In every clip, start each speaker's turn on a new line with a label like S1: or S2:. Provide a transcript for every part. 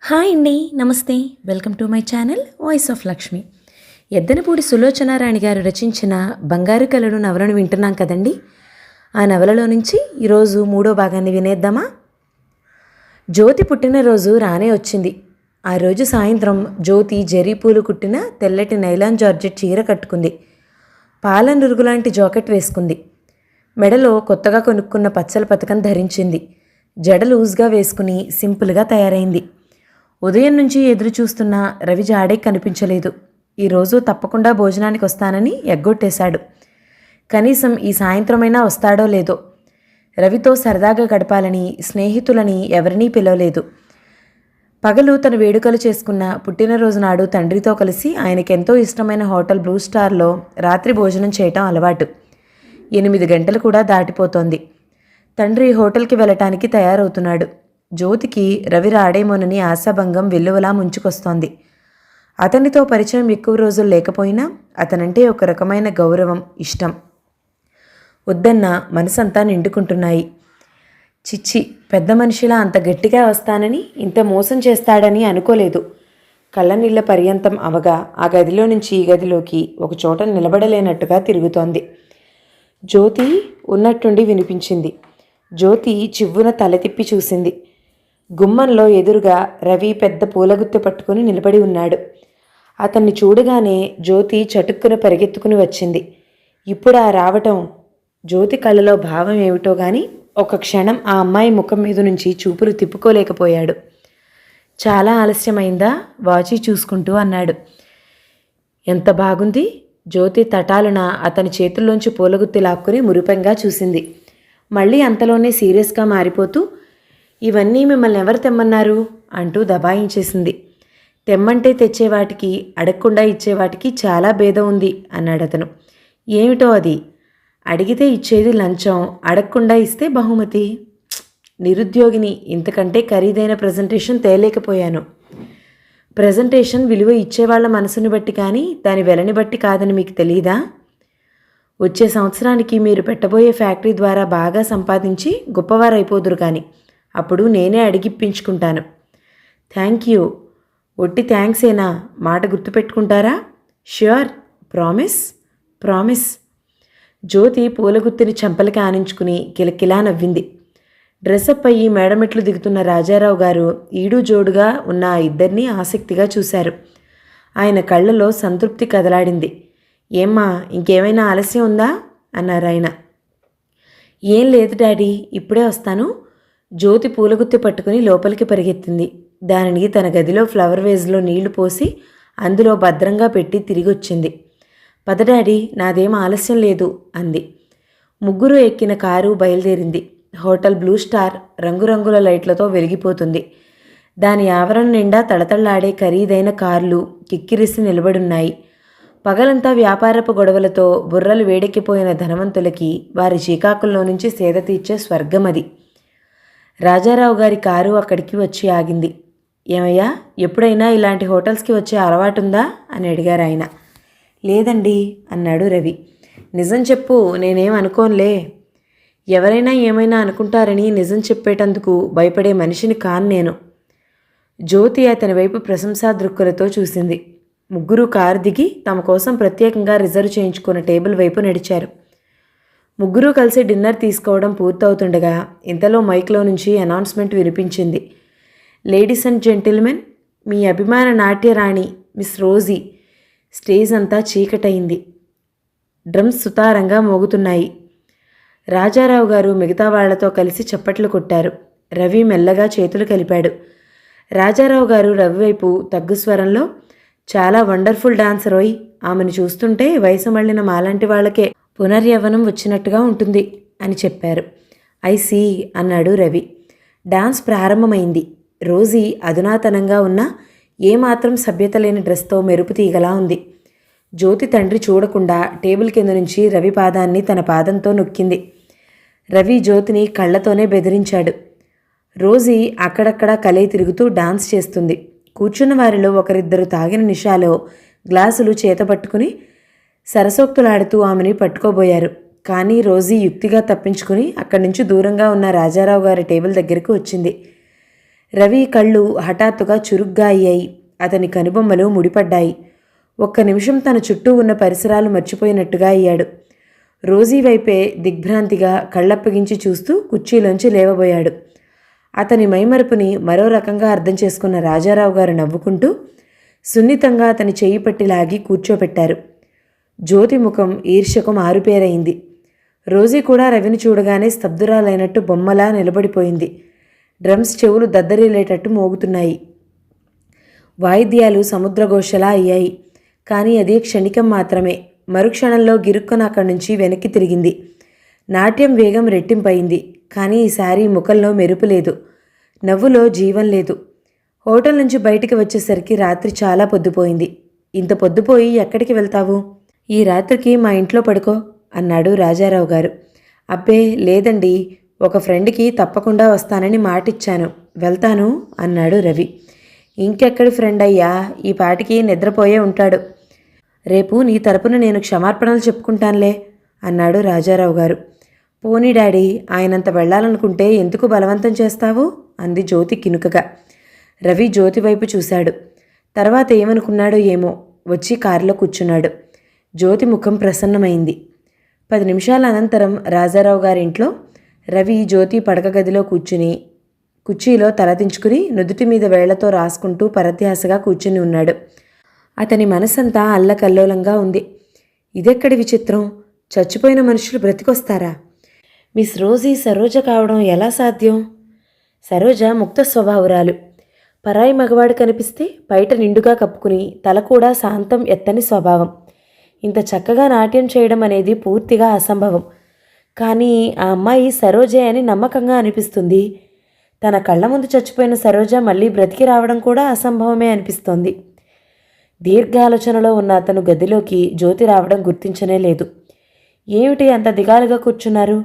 S1: Hi అండి, నమస్తే. Welcome to my channel voice of Lakshmi. Yaddanapudi Sulochana Rani గారు రచించిన బంగారు కలలు నవలను వింటున్నాం కదండి. ఆ నవలలో నుంచి ఈరోజు మూడో భాగాన్ని వినేద్దామా? జ్యోతి పుట్టినరోజు రానే వచ్చింది. ఆ రోజు సాయంత్రం జ్యోతి జరీ పూలు కుట్టిన తెల్లటి నైలాన్ జార్జెట్ చీర కట్టుకుంది. పాల నురుగులాంటి జాకెట్ వేసుకుంది. మెడలో కొత్తగా కొనుక్కున్న పచ్చల పథకం ధరించింది. జడ లూజ్గా వేసుకుని సింపుల్గా తయారైంది. ఉదయం నుంచి ఎదురు చూస్తున్న రవి జాడే కనిపించలేదు. ఈరోజు తప్పకుండా భోజనానికి వస్తానని ఎగ్గొట్టేశాడు. కనీసం ఈ సాయంత్రమైనా వస్తాడో లేదో. రవితో సరదాగా గడపాలని స్నేహితులని ఎవరినీ పిలవలేదు. పగలు తన వేడుకలు చేసుకున్న పుట్టినరోజు నాడు తండ్రితో కలిసి ఆయనకెంతో ఇష్టమైన హోటల్ బ్లూ స్టార్లో రాత్రి భోజనం చేయటం అలవాటు. 8 గంటలు కూడా దాటిపోతోంది. తండ్రి హోటల్కి వెళ్ళటానికి తయారవుతున్నాడు. జ్యోతికి రవి రాడేమోనని ఆశాభంగం వెల్లువలా ముంచుకొస్తోంది. అతనితో పరిచయం ఎక్కువ రోజులు లేకపోయినా అతనంటే ఒక రకమైన గౌరవం, ఇష్టం. వద్దన్న మనసంతా నిండుకుంటున్నాయి. చిచ్చి, పెద్ద మనిషిలా అంత గట్టిగా వస్తానని, ఇంత మోసం చేస్తాడని అనుకోలేదు. కళ్ళనీళ్ల పర్యంతం అవగా ఆ గదిలో నుంచి ఈ గదిలోకి ఒక చోట నిలబడలేనట్టుగా తిరుగుతోంది. జ్యోతి ఉన్నట్టుండి వినిపించింది. జ్యోతి చివ్వున తల తిప్పి చూసింది. గుమ్మంలో ఎదురుగా రవి పెద్ద పూలగుత్తె పట్టుకుని నిలబడి ఉన్నాడు. అతన్ని చూడగానే జ్యోతి చటుక్కున పరిగెత్తుకుని వచ్చింది. ఇప్పుడు ఆ రావటం, జ్యోతి కళ్ళలో భావం ఏమిటో గాని ఒక క్షణం ఆ అమ్మాయి ముఖం మీద నుంచి చూపులు తిప్పుకోలేకపోయాడు. చాలా ఆలస్యమైందా? వాచి చూసుకుంటూ అన్నాడు. ఎంత బాగుంది! జ్యోతి తటాలున అతని చేతుల్లోంచి పూలగుత్తి లాక్కుని మురిపెంగా చూసింది. మళ్ళీ అంతలోనే సీరియస్గా మారిపోతూ, ఇవన్నీ మిమ్మల్ని ఎవరు తెమ్మన్నారు అంటూ దబాయించేసింది. తెమ్మంటే తెచ్చేవాటికి, అడగకుండా ఇచ్చేవాటికి చాలా భేదం ఉంది అన్నాడతను. ఏమిటో అది? అడిగితే ఇచ్చేది లంచం, అడగకుండా ఇస్తే బహుమతి. నిరుద్యోగిని, ఇంతకంటే ఖరీదైన ప్రజెంటేషన్ తేలేకపోయాను. ప్రజెంటేషన్ విలువ ఇచ్చేవాళ్ల మనసుని బట్టి కానీ దాని వెలని బట్టి కాదని మీకు తెలీదా? వచ్చే సంవత్సరానికి మీరు పెట్టబోయే ఫ్యాక్టరీ ద్వారా బాగా సంపాదించి గొప్పవారైపోదురు కానీ అప్పుడు నేనే అడిగిప్పించుకుంటాను. Thank you. ఒట్టి థ్యాంక్సేనా? మాట గుర్తుపెట్టుకుంటారా? ష్యూర్. ప్రామిస్? ప్రామిస్. జ్యోతి పూలగుత్తిని చెంపలకి ఆనించుకుని కిలకిలా నవ్వింది. డ్రెస్అప్ అయ్యి మేడమెట్లు దిగుతున్న రాజారావు గారు ఈడు జోడుగా ఉన్న ఆ ఇద్దరినీ ఆసక్తిగా చూశారు. ఆయన కళ్ళలో సంతృప్తి కదలాడింది. ఏమ్మా, ఇంకేమైనా ఆలస్యం ఉందా అన్నారు ఆయన. ఏం లేదు డాడీ, ఇప్పుడే వస్తాను. జ్యోతి పూలగుత్తి పట్టుకుని లోపలికి పరిగెత్తింది. దానిని తన గదిలో ఫ్లవర్ వేజ్లో నీళ్లు పోసి అందులో భద్రంగా పెట్టి తిరిగొచ్చింది. పద డాడీ, నాదేం ఆలస్యం లేదు అంది. ముగ్గురు ఎక్కిన కారు బయలుదేరింది. హోటల్ బ్లూ స్టార్ రంగురంగుల లైట్లతో వెలిగిపోతుంది. దాని ఆవరణ నిండా తళతళ్లాడే ఖరీదైన కార్లు కిక్కిరిసి నిలబడున్నాయి. పగలంతా వ్యాపారపు గొడవలతో బుర్రలు వేడెక్కిపోయిన ధనవంతులకి వారి చీకాకుల్లో నుంచి సేద తీర్చే స్వర్గం అది. రాజారావు గారి కారు అక్కడికి వచ్చి ఆగింది. ఏమయ్యా, ఎప్పుడైనా ఇలాంటి హోటల్స్కి వచ్చే అలవాటుందా అని అడిగారు ఆయన. లేదండి అన్నాడు రవి. నిజం చెప్పు, నేనేం అనుకోనులే. ఎవరైనా ఏమైనా అనుకుంటారని నిజం చెప్పేటందుకు భయపడే మనిషిని కాను నేను. జ్యోతి అతని వైపు ప్రశంసా దృక్కులతో చూసింది. ముగ్గురు కారు దిగి తమ కోసం ప్రత్యేకంగా రిజర్వ్ చేయించుకున్న టేబుల్ వైపు నడిచారు. ముగ్గురూ కలిసి డిన్నర్ తీసుకోవడం పూర్తవుతుండగా ఇంతలో మైక్లో నుంచి అనౌన్స్మెంట్ వినిపించింది. లేడీస్ అండ్ జెంటిల్మెన్, మీ అభిమాన నాట్యరాణి మిస్ రోజీ. స్టేజ్ అంతా చీకటయింది. డ్రమ్స్ సుతారంగా మోగుతున్నాయి. రాజారావు గారు మిగతా వాళ్లతో కలిసి చప్పట్లు కొట్టారు. రవి మెల్లగా చేతులు కలిపాడు. రాజారావు గారు రవి వైపు తగ్గు స్వరంలో, చాలా వండర్ఫుల్ డాన్సర్ ఓయ్. ఆమెను చూస్తుంటే వయసు మళ్ళిన మాలాంటి వాళ్ళకే పునర్యవ్వనం వచ్చినట్టుగా ఉంటుంది అని చెప్పారు. ఐ సీ అన్నాడు రవి. డాన్స్ ప్రారంభమైంది. రోజీ అధునాతనంగా ఉన్న ఏమాత్రం సభ్యత లేని డ్రెస్తో మెరుపు తీగలా ఉంది. జ్యోతి తండ్రి చూడకుండా టేబుల్ కింద నుంచి రవి పాదాన్ని తన పాదంతో నొక్కింది. రవి జ్యోతిని కళ్ళతోనే బెదిరించాడు. రోజీ అక్కడక్కడా కలయి తిరుగుతూ డాన్స్ చేస్తుంది. కూర్చున్న వారిలో ఒకరిద్దరు తాగిన నిషాలో గ్లాసులు చేతపట్టుకుని సరసోక్తులాడుతూ ఆమెని పట్టుకోబోయారు. కానీ రోజీ యుక్తిగా తప్పించుకుని అక్కడి నుంచి దూరంగా ఉన్న రాజారావు గారి టేబుల్ దగ్గరకు వచ్చింది. రవి కళ్ళు హఠాత్తుగా చురుగ్గా అయ్యాయి. అతని కనుబొమ్మలు ముడిపడ్డాయి. ఒక్క నిమిషం తన చుట్టూ ఉన్న పరిసరాలు మర్చిపోయినట్టుగా అయ్యాడు. రోజీ వైపే దిగ్భ్రాంతిగా కళ్ళప్పగించి చూస్తూ కుర్చీలోంచి లేవబోయాడు. అతని మైమరుపుని మరో రకంగా అర్థం చేసుకున్న రాజారావు గారు నవ్వుకుంటూ సున్నితంగా అతని చెయ్యి పట్టి లాగి కూర్చోపెట్టారు. జ్యోతి ముఖం ఈర్ష్యకు మారుపేరైంది. రోజీ కూడా రవిని చూడగానే స్తబ్దురాలైనట్టు బొమ్మలా నిలబడిపోయింది. డ్రమ్స్ చెవులు దద్దరిల్లేటట్టు మోగుతున్నాయి. వాయిద్యాలు సముద్రఘోషలా అయ్యాయి. కానీ అది క్షణికం మాత్రమే. మరుక్షణంలో గిరుక్కున అక్కడి నుంచి వెనక్కి తిరిగింది. నాట్యం వేగం రెట్టింపయింది. కానీ ఈసారి ముఖంలో మెరుపు లేదు, నవ్వులో జీవం లేదు. హోటల్ నుంచి బయటికి వచ్చేసరికి రాత్రి చాలా పొద్దుపోయింది. ఇంత పొద్దుపోయి ఎక్కడికి వెళ్తావు? ఈ రాత్రికి మా ఇంట్లో పడుకో అన్నాడు రాజారావు గారు. అబ్బే లేదండి, ఒక ఫ్రెండ్కి తప్పకుండా వస్తానని మాటిచ్చాను, వెళ్తాను అన్నాడు రవి. ఇంకెక్కడి ఫ్రెండ్ అయ్యా, ఈ పాటికి నిద్రపోయే ఉంటాడు. రేపు నీ తరపున నేను క్షమార్పణలు చెప్పుకుంటానులే అన్నాడు రాజారావు గారు. పోనీ డాడీ, ఆయనంత వెళ్ళాలనుకుంటే ఎందుకు బలవంతం చేస్తావు అంది జ్యోతి కినుకగా. రవి జ్యోతి వైపు చూశాడు. తర్వాత ఏమనుకున్నాడో ఏమో వచ్చి కారులో కూర్చున్నాడు. జ్యోతి ముఖం ప్రసన్నమైంది. 10 నిమిషాల అనంతరం రాజారావు గారింట్లో రవి జ్యోతి పడక గదిలో కూర్చుని కుర్చీలో తలదించుకుని నుదుటి మీద వేళ్లతో రాసుకుంటూ పరధ్యాసగా కూర్చుని ఉన్నాడు. అతని మనసంతా అల్లకల్లోలంగా ఉంది. ఇదెక్కడి విచిత్రం, చచ్చిపోయిన మనుషులు బ్రతికొస్తారా? మిస్ రోజీ సరోజ కావడం ఎలా సాధ్యం? సరోజ ముక్త స్వభావురాలు. పరాయి మగవాడు కనిపిస్తే బయట నిండుగా కప్పుకుని తల కూడా శాంతం ఎత్తని స్వభావం. ఇంత చక్కగా నాట్యం చేయడం అనేది పూర్తిగా అసంభవం. కానీ ఆ అమ్మాయి సరోజే అని నమ్మకంగా అనిపిస్తుంది. తన కళ్ళ ముందు చచ్చిపోయిన సరోజ మళ్ళీ బ్రతికి రావడం కూడా అసంభవమే అనిపిస్తోంది. దీర్ఘాలోచనలో ఉన్న అతను గదిలోకి జ్యోతి రావడం గుర్తించనే లేదు. ఏమిటి అంత దిగాలుగా కూర్చున్నారు?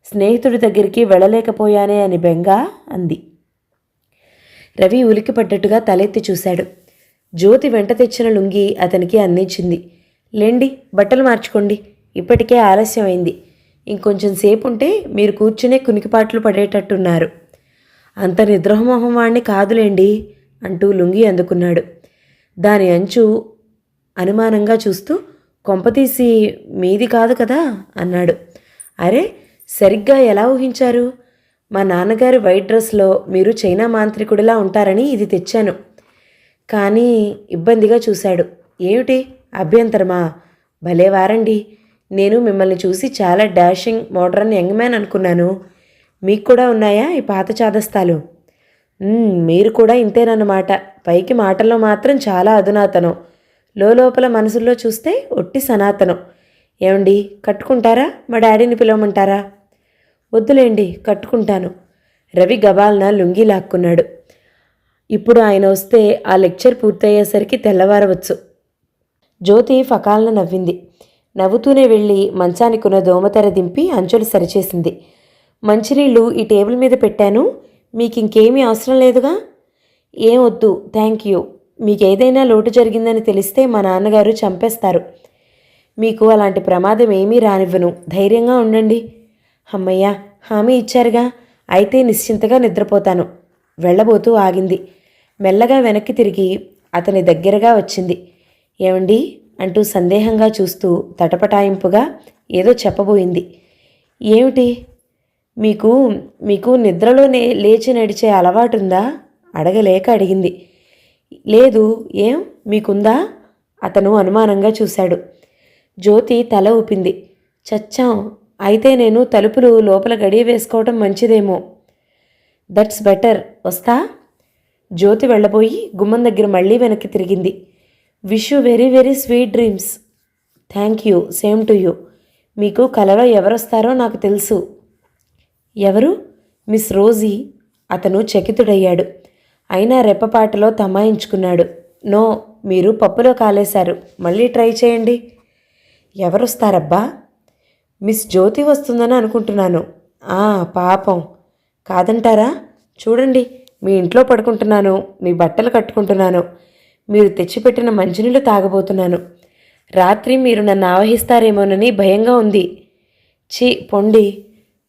S1: స్నేహితుడి దగ్గరికి వెళ్ళలేకపోయానే అని బెంగ అంది. రవి ఉలికిపడ్డట్టుగా తలెత్తి చూశాడు. జ్యోతి వెంట తెచ్చిన లుంగి అతనికి అందించింది. లేండి, బట్టలు మార్చుకోండి, ఇప్పటికే ఆలస్యమైంది. ఇంకొంచెం సేపు ఉంటే మీరు కూర్చునే కునికిపాట్లు పడేటట్టున్నారు. అంత నిద్రమోహం వాణ్ణి కాదులేండి అంటూ లుంగి అందుకున్నాడు. దాని అంచు అనుమానంగా చూస్తూ కొంపతీసి మీది కాదు కదా అన్నాడు. అరే, సరిగ్గా ఎలా ఊహించారు? మా నాన్నగారి వైట్ డ్రెస్లో మీరు చైనా మాంత్రికుడిలా ఉంటారని ఇది తెచ్చాను. కానీ ఇబ్బందిగా చూశాడు. ఏమిటి అభ్యంతరమా? భలేవారండి, నేను మిమ్మల్ని చూసి చాలా డాషింగ్ మోడ్రన్ యంగ్ మ్యాన్ అనుకున్నాను. మీకు కూడా ఉన్నాయా ఈ పాత చాదస్తాలు? మీరు కూడా ఇంతేనన్నమాట. పైకి మాటల్లో మాత్రం చాలా అధునాతనం, లోపల మనసుల్లో చూస్తే ఒట్టి సనాతనం. ఏమండి, కట్టుకుంటారా? మా డాడీని పిలవమంటారా? వద్దులేండి, కట్టుకుంటాను. రవి గబాల్న లుంగి లాక్కున్నాడు. ఇప్పుడు ఆయన వస్తే ఆ లెక్చర్ పూర్తయ్యేసరికి తెల్లవారవచ్చు. జ్యోతి ఫకాలను నవ్వింది. నవ్వుతూనే వెళ్ళి మంచానికున్న దోమతెర దింపి అంచులు సరిచేసింది. మంచినీళ్ళు ఈ టేబుల్ మీద పెట్టాను, మీకు ఇంకేమీ అవసరం లేదుగా? ఏం వద్దు, థ్యాంక్ యూ. మీకేదైనా లోటు జరిగిందని తెలిస్తే మా నాన్నగారు చంపేస్తారు. మీకు అలాంటి ప్రమాదం ఏమీ రానివ్వను, ధైర్యంగా ఉండండి. అమ్మయ్యా, హామీ ఇచ్చారుగా, అయితే నిశ్చింతగా నిద్రపోతాను. వెళ్ళబోతూ ఆగింది. మెల్లగా వెనక్కి తిరిగి అతని దగ్గరగా వచ్చింది. ఏమండి అంటూ సందేహంగా చూస్తూ తటపటాయింపుగా ఏదో చెప్పబోయింది. ఏమిటి? మీకు మీకు నిద్రలోనే లేచి నడిచే అలవాటుందా? అడగలేక అడిగింది. లేదు, ఏం మీకుందా? అతను అనుమానంగా చూశాడు. జ్యోతి తల ఊపింది. చచ్చాం, అయితే నేను తలుపులు లోపల గడియ వేసుకోవటం మంచిదేమో. దట్స్ బెటర్, వస్తా. జ్యోతి వెళ్ళబోయి గుమ్మం దగ్గర మళ్ళీ వెనక్కి తిరిగింది. Wish you very very sweet dreams. Thank you, same to you. మీకు కలలో ఎవరొస్తారో నాకు తెలుసు. ఎవరు? Miss Rosie. అతను చకితుడయ్యాడు. అయినా రెప్పపాటలో తమాయించుకున్నాడు. నో, మీరు పప్పులో కాలేశారు, మళ్ళీ ట్రై చేయండి. ఎవరొస్తారబ్బా? మిస్ జ్యోతి వస్తుందని అనుకుంటున్నాను. పాపం, కాదంటారా? చూడండి, మీ ఇంట్లో పడుకుంటున్నాను, మీ బట్టలు కట్టుకుంటున్నాను, మీరు తెచ్చిపెట్టిన మంచినీళ్ళు తాగబోతున్నాను. రాత్రి మీరు నన్ను ఆవహిస్తారేమోనని భయంగా ఉంది. ఛీ పొండి.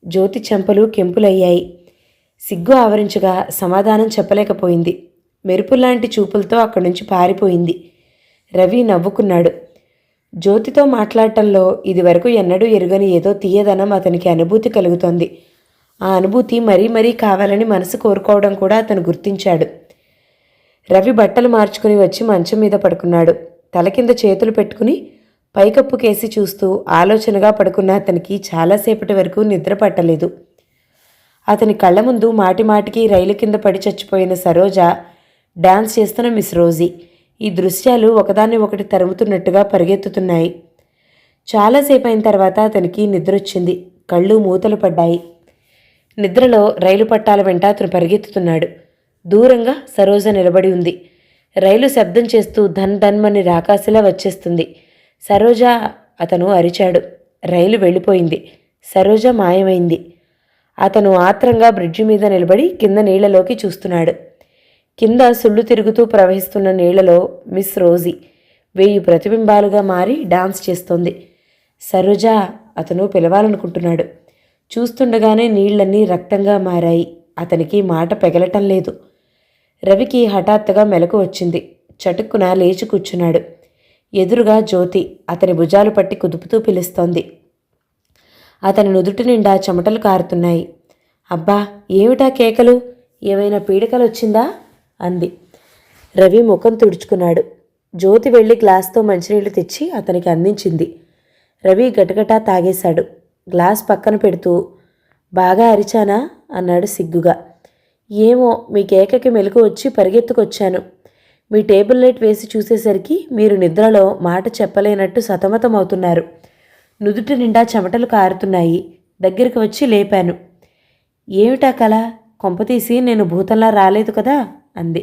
S1: జ్యోతి చెంపలు కెంపులయ్యాయి. సిగ్గు ఆవరించగా సమాధానం చెప్పలేకపోయింది. మెరుపుల్లాంటి చూపులతో అక్కడి నుంచి పారిపోయింది. రవి నవ్వుకున్నాడు. జ్యోతితో మాట్లాడటంలో ఇదివరకు ఎన్నడూ ఎరుగని ఏదో తీయదనం అతనికి అనుభూతి కలుగుతోంది. ఆ అనుభూతి మరీ మరీ కావాలని మనసు కోరుకోవడం కూడా అతను గుర్తించాడు. రవి బట్టలు మార్చుకుని వచ్చి మంచం మీద పడుకున్నాడు. తల కింద చేతులు పెట్టుకుని పైకప్పు కేసి చూస్తూ ఆలోచనగా పడుకున్న అతనికి చాలాసేపటి వరకు నిద్ర పట్టలేదు. అతని కళ్ళ ముందు మాటిమాటికి రైలు కింద పడి చచ్చిపోయిన సరోజ, డాన్స్ చేస్తున్న మిస్ రోజీ, ఈ దృశ్యాలు ఒకదాన్ని ఒకటి తరుముతున్నట్టుగా పరిగెత్తుతున్నాయి. చాలాసేపు అయిన తర్వాత అతనికి నిద్రొచ్చింది. కళ్ళు మూతలు పడ్డాయి. నిద్రలో రైలు పట్టాల వెంట అతను పరిగెత్తుతున్నాడు. దూరంగా సరోజ నిలబడి ఉంది. రైలు శబ్దం చేస్తూ ధన్ ధన్మని రాకాసిలా వచ్చేస్తుంది. సరోజ, అతను అరిచాడు. రైలు వెళ్ళిపోయింది. సరోజ మాయమైంది. అతను ఆత్రంగా బ్రిడ్జి మీద నిలబడి కింద నీళ్లలోకి చూస్తున్నాడు. కింద సుళ్ళు తిరుగుతూ ప్రవహిస్తున్న నీళ్లలో మిస్ రోజీ 1000 ప్రతిబింబాలుగా మారి డాన్స్ చేస్తోంది. సరోజ, అతను పిలవాలనుకుంటున్నాడు. చూస్తుండగానే నీళ్లన్నీ రక్తంగా మారాయి. అతనికి మాట పెగలటం లేదు. రవికి హఠాత్తుగా మెలకు వచ్చింది. చటుక్కున లేచి కూర్చున్నాడు. ఎదురుగా జ్యోతి అతని భుజాలు పట్టి కుదుపుతూ పిలుస్తోంది. అతని నుదుటి నిండా చెమటలు కారుతున్నాయి. అబ్బా, ఏమిటా కేకలు? ఏమైనా పీడకలొచ్చిందా? అంది. రవి ముఖం తుడుచుకున్నాడు. జ్యోతి వెళ్ళి గ్లాస్తో మంచినీళ్లు తెచ్చి అతనికి అందించింది. రవి గటగటా తాగేశాడు. గ్లాస్ పక్కన పెడుతూ, బాగా అరిచానా అన్నాడు సిగ్గుగా. ఏమో, మీ కేకకి మెలకు వచ్చి పరిగెత్తుకొచ్చాను. మీ టేబుల్ లైట్ వేసి చూసేసరికి మీరు నిద్రలో మాట చెప్పలేనట్టు సతమతమవుతున్నారు. నుదుటి నిండా చెమటలు కారుతున్నాయి. దగ్గరికి వచ్చి లేపాను. ఏమిటా కల? కొంపతీసి నేను భూతంలా రాలేదు కదా అంది.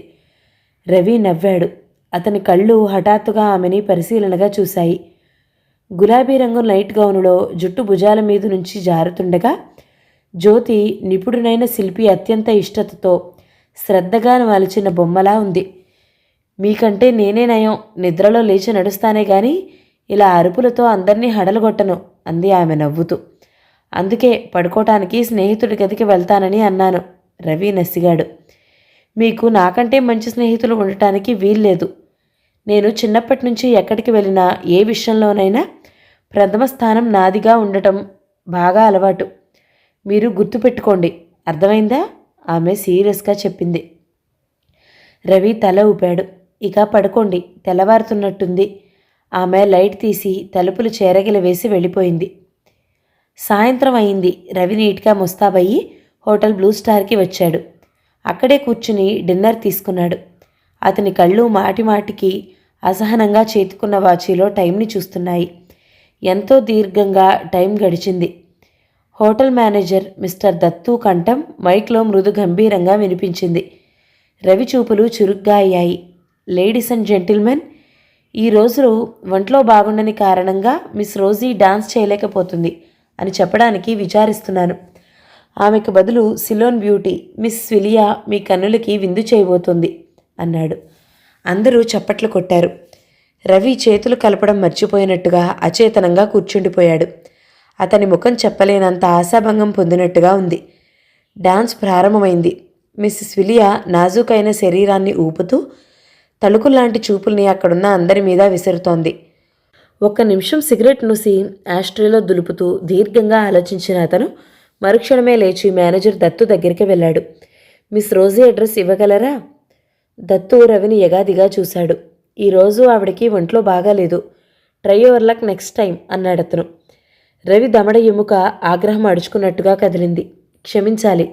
S1: రవి నవ్వాడు. అతని కళ్ళు హఠాత్తుగా ఆమెని పరిశీలనగా చూశాయి. గులాబీ రంగు నైట్ గౌనులో జుట్టు భుజాల మీద నుంచి జారుతుండగా జ్యోతి నిపుణుడైన శిల్పి అత్యంత ఇష్టతతో శ్రద్ధగా మలిచిన బొమ్మలా ఉంది. మీకంటే నేనే నయం. నిద్రలో లేచి నడుస్తానే గాని ఇలా అరుపులతో అందరినీ హడలుగొట్టను అంది ఆమె నవ్వుతూ. అందుకే పడుకోవటానికి స్నేహితుడి గదికి వెళ్తానని అన్నాను. రవి నసిగాడు. మీకు నాకంటే మంచి స్నేహితులు ఉండటానికి వీల్లేదు. నేను చిన్నప్పటి నుంచి ఎక్కడికి వెళ్ళినా ఏ విషయంలోనైనా ప్రథమ స్థానం నాదిగా ఉండటం బాగా అలవాటు. మీరు గుర్తుపెట్టుకోండి, అర్థమైందా? ఆమె సీరియస్గా చెప్పింది. రవి తల ఊపాడు. ఇక పడుకోండి, తెల్లవారుతున్నట్టుంది. ఆమె లైట్ తీసి తలుపులు చేరగిల వేసి వెళ్ళిపోయింది. సాయంత్రం అయింది. రవి నీట్గా ముస్తాబయ్యి హోటల్ బ్లూ స్టార్కి వచ్చాడు. అక్కడే కూర్చుని డిన్నర్ తీసుకున్నాడు. అతని కళ్ళు మాటిమాటికి అసహనంగా చేతుకున్న వాచీలో టైంని చూస్తున్నాయి. ఎంతో దీర్ఘంగా టైం గడిచింది. హోటల్ మేనేజర్ మిస్టర్ దత్తు కంఠం మైక్లో మృదు గంభీరంగా వినిపించింది. రవి చూపులు చురుగ్గా అయ్యాయి. లేడీస్ అండ్ జెంటిల్మెన్, ఈరోజు ఒంట్లో బాగుండని కారణంగా మిస్ రోజీ డాన్స్ చేయలేకపోతుంది అని చెప్పడానికి విచారిస్తున్నాను. ఆమెకు బదులు సిలోన్ బ్యూటీ మిస్ విలియా మీ కన్నులకి విందు చేయబోతుంది అన్నాడు. అందరూ చప్పట్లు కొట్టారు. రవి చేతులు కలపడం మర్చిపోయినట్టుగా అచేతనంగా కూర్చుండిపోయాడు. అతని ముఖం చెప్పలేనంత ఆశాభంగం పొందినట్టుగా ఉంది. డాన్స్ ప్రారంభమైంది. మిస్సెస్ విలియా నాజూకైన శరీరాన్ని ఊపుతూ తళుకుల్లాంటి చూపుల్ని అక్కడున్న అందరి మీద విసురుతోంది. 1 నిమిషం సిగరెట్ నుసి యాస్ట్రేలో దులుపుతూ దీర్ఘంగా ఆలోచించిన అతను మరుక్షణమే లేచి మేనేజర్ దత్తు దగ్గరికి వెళ్ళాడు. మిస్ రోజీ అడ్రస్ ఇవ్వగలరా? దత్తు రవిని యగాదిగా చూశాడు. ఈరోజు ఆవిడకి ఒంట్లో బాగాలేదు. Try your luck next time అన్నాడతను. రవి దమడ ఎముక ఆగ్రహం అడుచుకున్నట్టుగా కదిలింది. క్షమించాలి,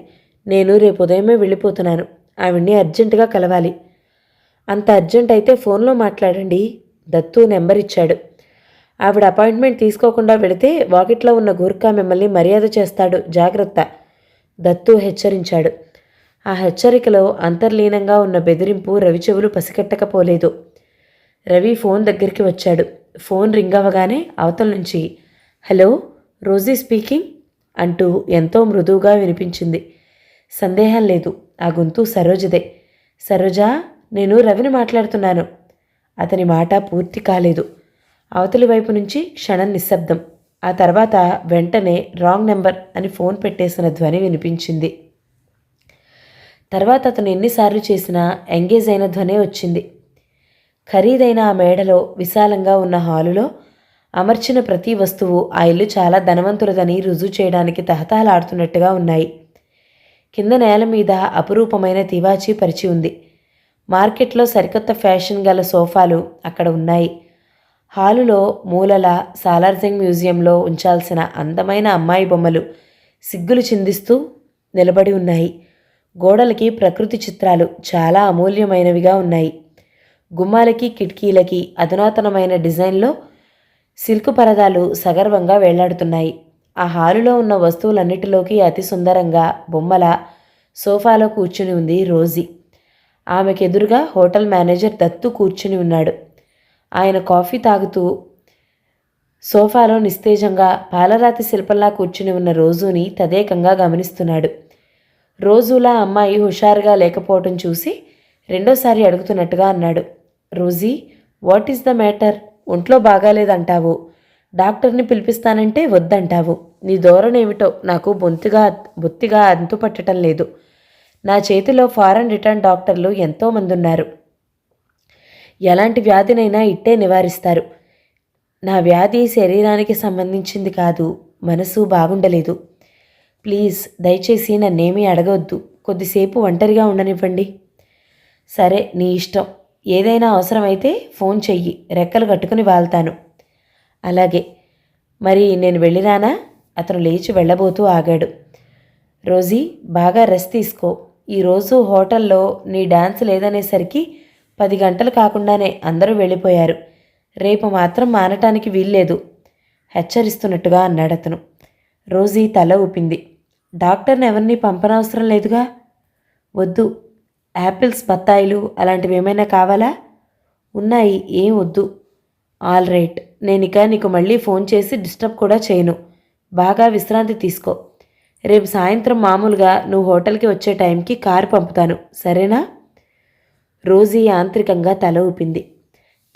S1: నేను రేపు ఉదయమే వెళ్ళిపోతున్నాను. ఆవిడ్ని అర్జెంటుగా కలవాలి. అంత అర్జెంట్ అయితే ఫోన్లో మాట్లాడండి. దత్తు నెంబర్ ఇచ్చాడు. ఆవిడ అపాయింట్మెంట్ తీసుకోకుండా వెళితే వాకిట్లో ఉన్న గూర్ఖా మిమ్మల్ని మర్యాద చేస్తాడు, జాగ్రత్త, దత్తు హెచ్చరించాడు. ఆ హెచ్చరికలో అంతర్లీనంగా ఉన్న బెదిరింపు రవి చెవులు పసికట్టకపోలేదు. రవి ఫోన్ దగ్గరికి వచ్చాడు. ఫోన్ రింగ్ అవ్వగానే అవతల నుంచి హలో, రోజీ స్పీకింగ్ అంటూ ఎంతో మృదువుగా వినిపించింది. సందేహం లేదు, ఆ గొంతు సరోజదే. సరోజా, నేను రవిని మాట్లాడుతున్నాను. అతని మాట పూర్తి కాలేదు. అవతలి వైపు నుంచి క్షణం నిశ్శబ్దం. ఆ తర్వాత వెంటనే రాంగ్ నెంబర్ అని ఫోన్ పెట్టేసిన ధ్వని వినిపించింది. తర్వాత అతను ఎన్నిసార్లు చేసినా ఎంగేజ్ అయిన ధ్వనే వచ్చింది. ఖరీదైన ఆ మేడలో విశాలంగా ఉన్న హాలులో అమర్చిన ప్రతి వస్తువు ఆ ఇల్లు చాలా ధనవంతులదని రుజువు చేయడానికి తహతహలాడుతున్నట్టుగా ఉన్నాయి. కింద నేల మీద అపురూపమైన తివాచీ పరిచి ఉంది. మార్కెట్లో సరికొత్త ఫ్యాషన్ గల సోఫాలు అక్కడ ఉన్నాయి. హాలులో మూలల సాలార్జంగ్ మ్యూజియంలో ఉంచాల్సిన అందమైన అమ్మాయి బొమ్మలు సిగ్గులు చిందిస్తూ నిలబడి ఉన్నాయి. గోడలకి ప్రకృతి చిత్రాలు చాలా అమూల్యమైనవిగా ఉన్నాయి. గుమ్మాలకి కిటికీలకి అధునాతనమైన డిజైన్లో సిల్కు పరదాలు సగర్వంగా వేలాడుతున్నాయి. ఆ హాలులో ఉన్న వస్తువులన్నిటిలోకి అతి సుందరంగా బొమ్మల సోఫాలో కూర్చుని ఉంది రోజీ. ఆమెకెదురుగా హోటల్ మేనేజర్ దత్తు కూర్చుని ఉన్నాడు. ఆయన కాఫీ తాగుతూ సోఫాలో నిస్తేజంగా పాలరాతి శిల్పంలా కూర్చుని ఉన్న రోజుని తదేకంగా గమనిస్తున్నాడు. రోజులా అమ్మాయి హుషారుగా లేకపోవటం చూసి రెండోసారి అడుగుతున్నట్టుగా అన్నాడు. Rosie, what is the matter? ఒంట్లో బాగాలేదంటావు, డాక్టర్ని పిలిపిస్తానంటే వద్దంటావు. నీ ధోరణేమిటో నాకు బొత్తిగా అంతుపట్టడం లేదు. నా చేతిలో ఫారెన్ రిటర్న్ డాక్టర్లు ఎంతోమంది ఉన్నారు. ఎలాంటి వ్యాధినైనా ఇట్టే నివారిస్తారు. నా వ్యాధి శరీరానికి సంబంధించింది కాదు, మనసు బాగుండలేదు. ప్లీజ్ దయచేసి నన్నేమీ అడగవద్దు. కొద్దిసేపు ఒంటరిగా ఉండనివ్వండి. సరే, నీ ఇష్టం. ఏదైనా అవసరమైతే ఫోన్ చెయ్యి, రెక్కలు కట్టుకుని వాళ్తాను. అలాగే, మరి నేను వెళ్ళిరానా? అతను లేచి వెళ్ళబోతూ ఆగాడు. రోజీ, బాగా రెస్ట్ తీసుకో. ఈరోజు హోటల్లో నీ డాన్స్ లేదనేసరికి 10 గంటలు కాకుండానే అందరూ వెళ్ళిపోయారు. రేపు మాత్రం మానటానికి వీల్లేదు హెచ్చరిస్తున్నట్టుగా అన్నాడతను. రోజీ తల ఊపింది. డాక్టర్ని ఎవరిని పంపనవసరం లేదుగా. వద్దు. యాపిల్స్, బత్తాయిలు అలాంటివి ఏమైనా కావాలా? ఉన్నాయి, ఏం వద్దు. ఆల్ రైట్, నేనిక నీకు మళ్ళీ ఫోన్ చేసి డిస్టర్బ్ కూడా చేయను. బాగా విశ్రాంతి తీసుకో. రేపు సాయంత్రం మామూలుగా నువ్వు హోటల్కి వచ్చే టైంకి కారు పంపుతాను, సరేనా? రోజీ యాంత్రికంగా తల ఊపింది.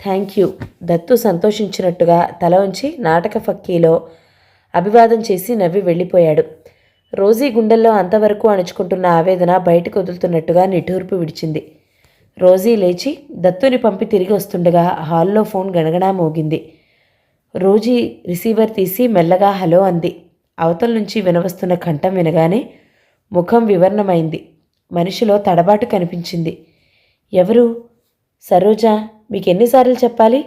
S1: Thank you. దత్తు సంతోషించినట్టుగా తల ఉంచి నాటక ఫక్కీలో అభివాదం చేసి నవ్వి వెళ్ళిపోయాడు. రోజీ గుండెల్లో అంతవరకు అణుచుకుంటున్న ఆవేదన బయటకు వదులుతున్నట్టుగా నిట్టూర్పు విడిచింది. రోజీ లేచి దత్తుని పంపి తిరిగి వస్తుండగా హాల్లో ఫోన్ గణగణా మోగింది. రోజీ రిసీవర్ తీసి మెల్లగా హలో అంది. అవతల నుంచి వినవస్తున్న కంఠం వినగానే ముఖం వివర్ణమైంది. మనిషిలో తడబాటు కనిపించింది. ఎవరు? సరోజ. మీకెన్నిసార్లు చెప్పాలి?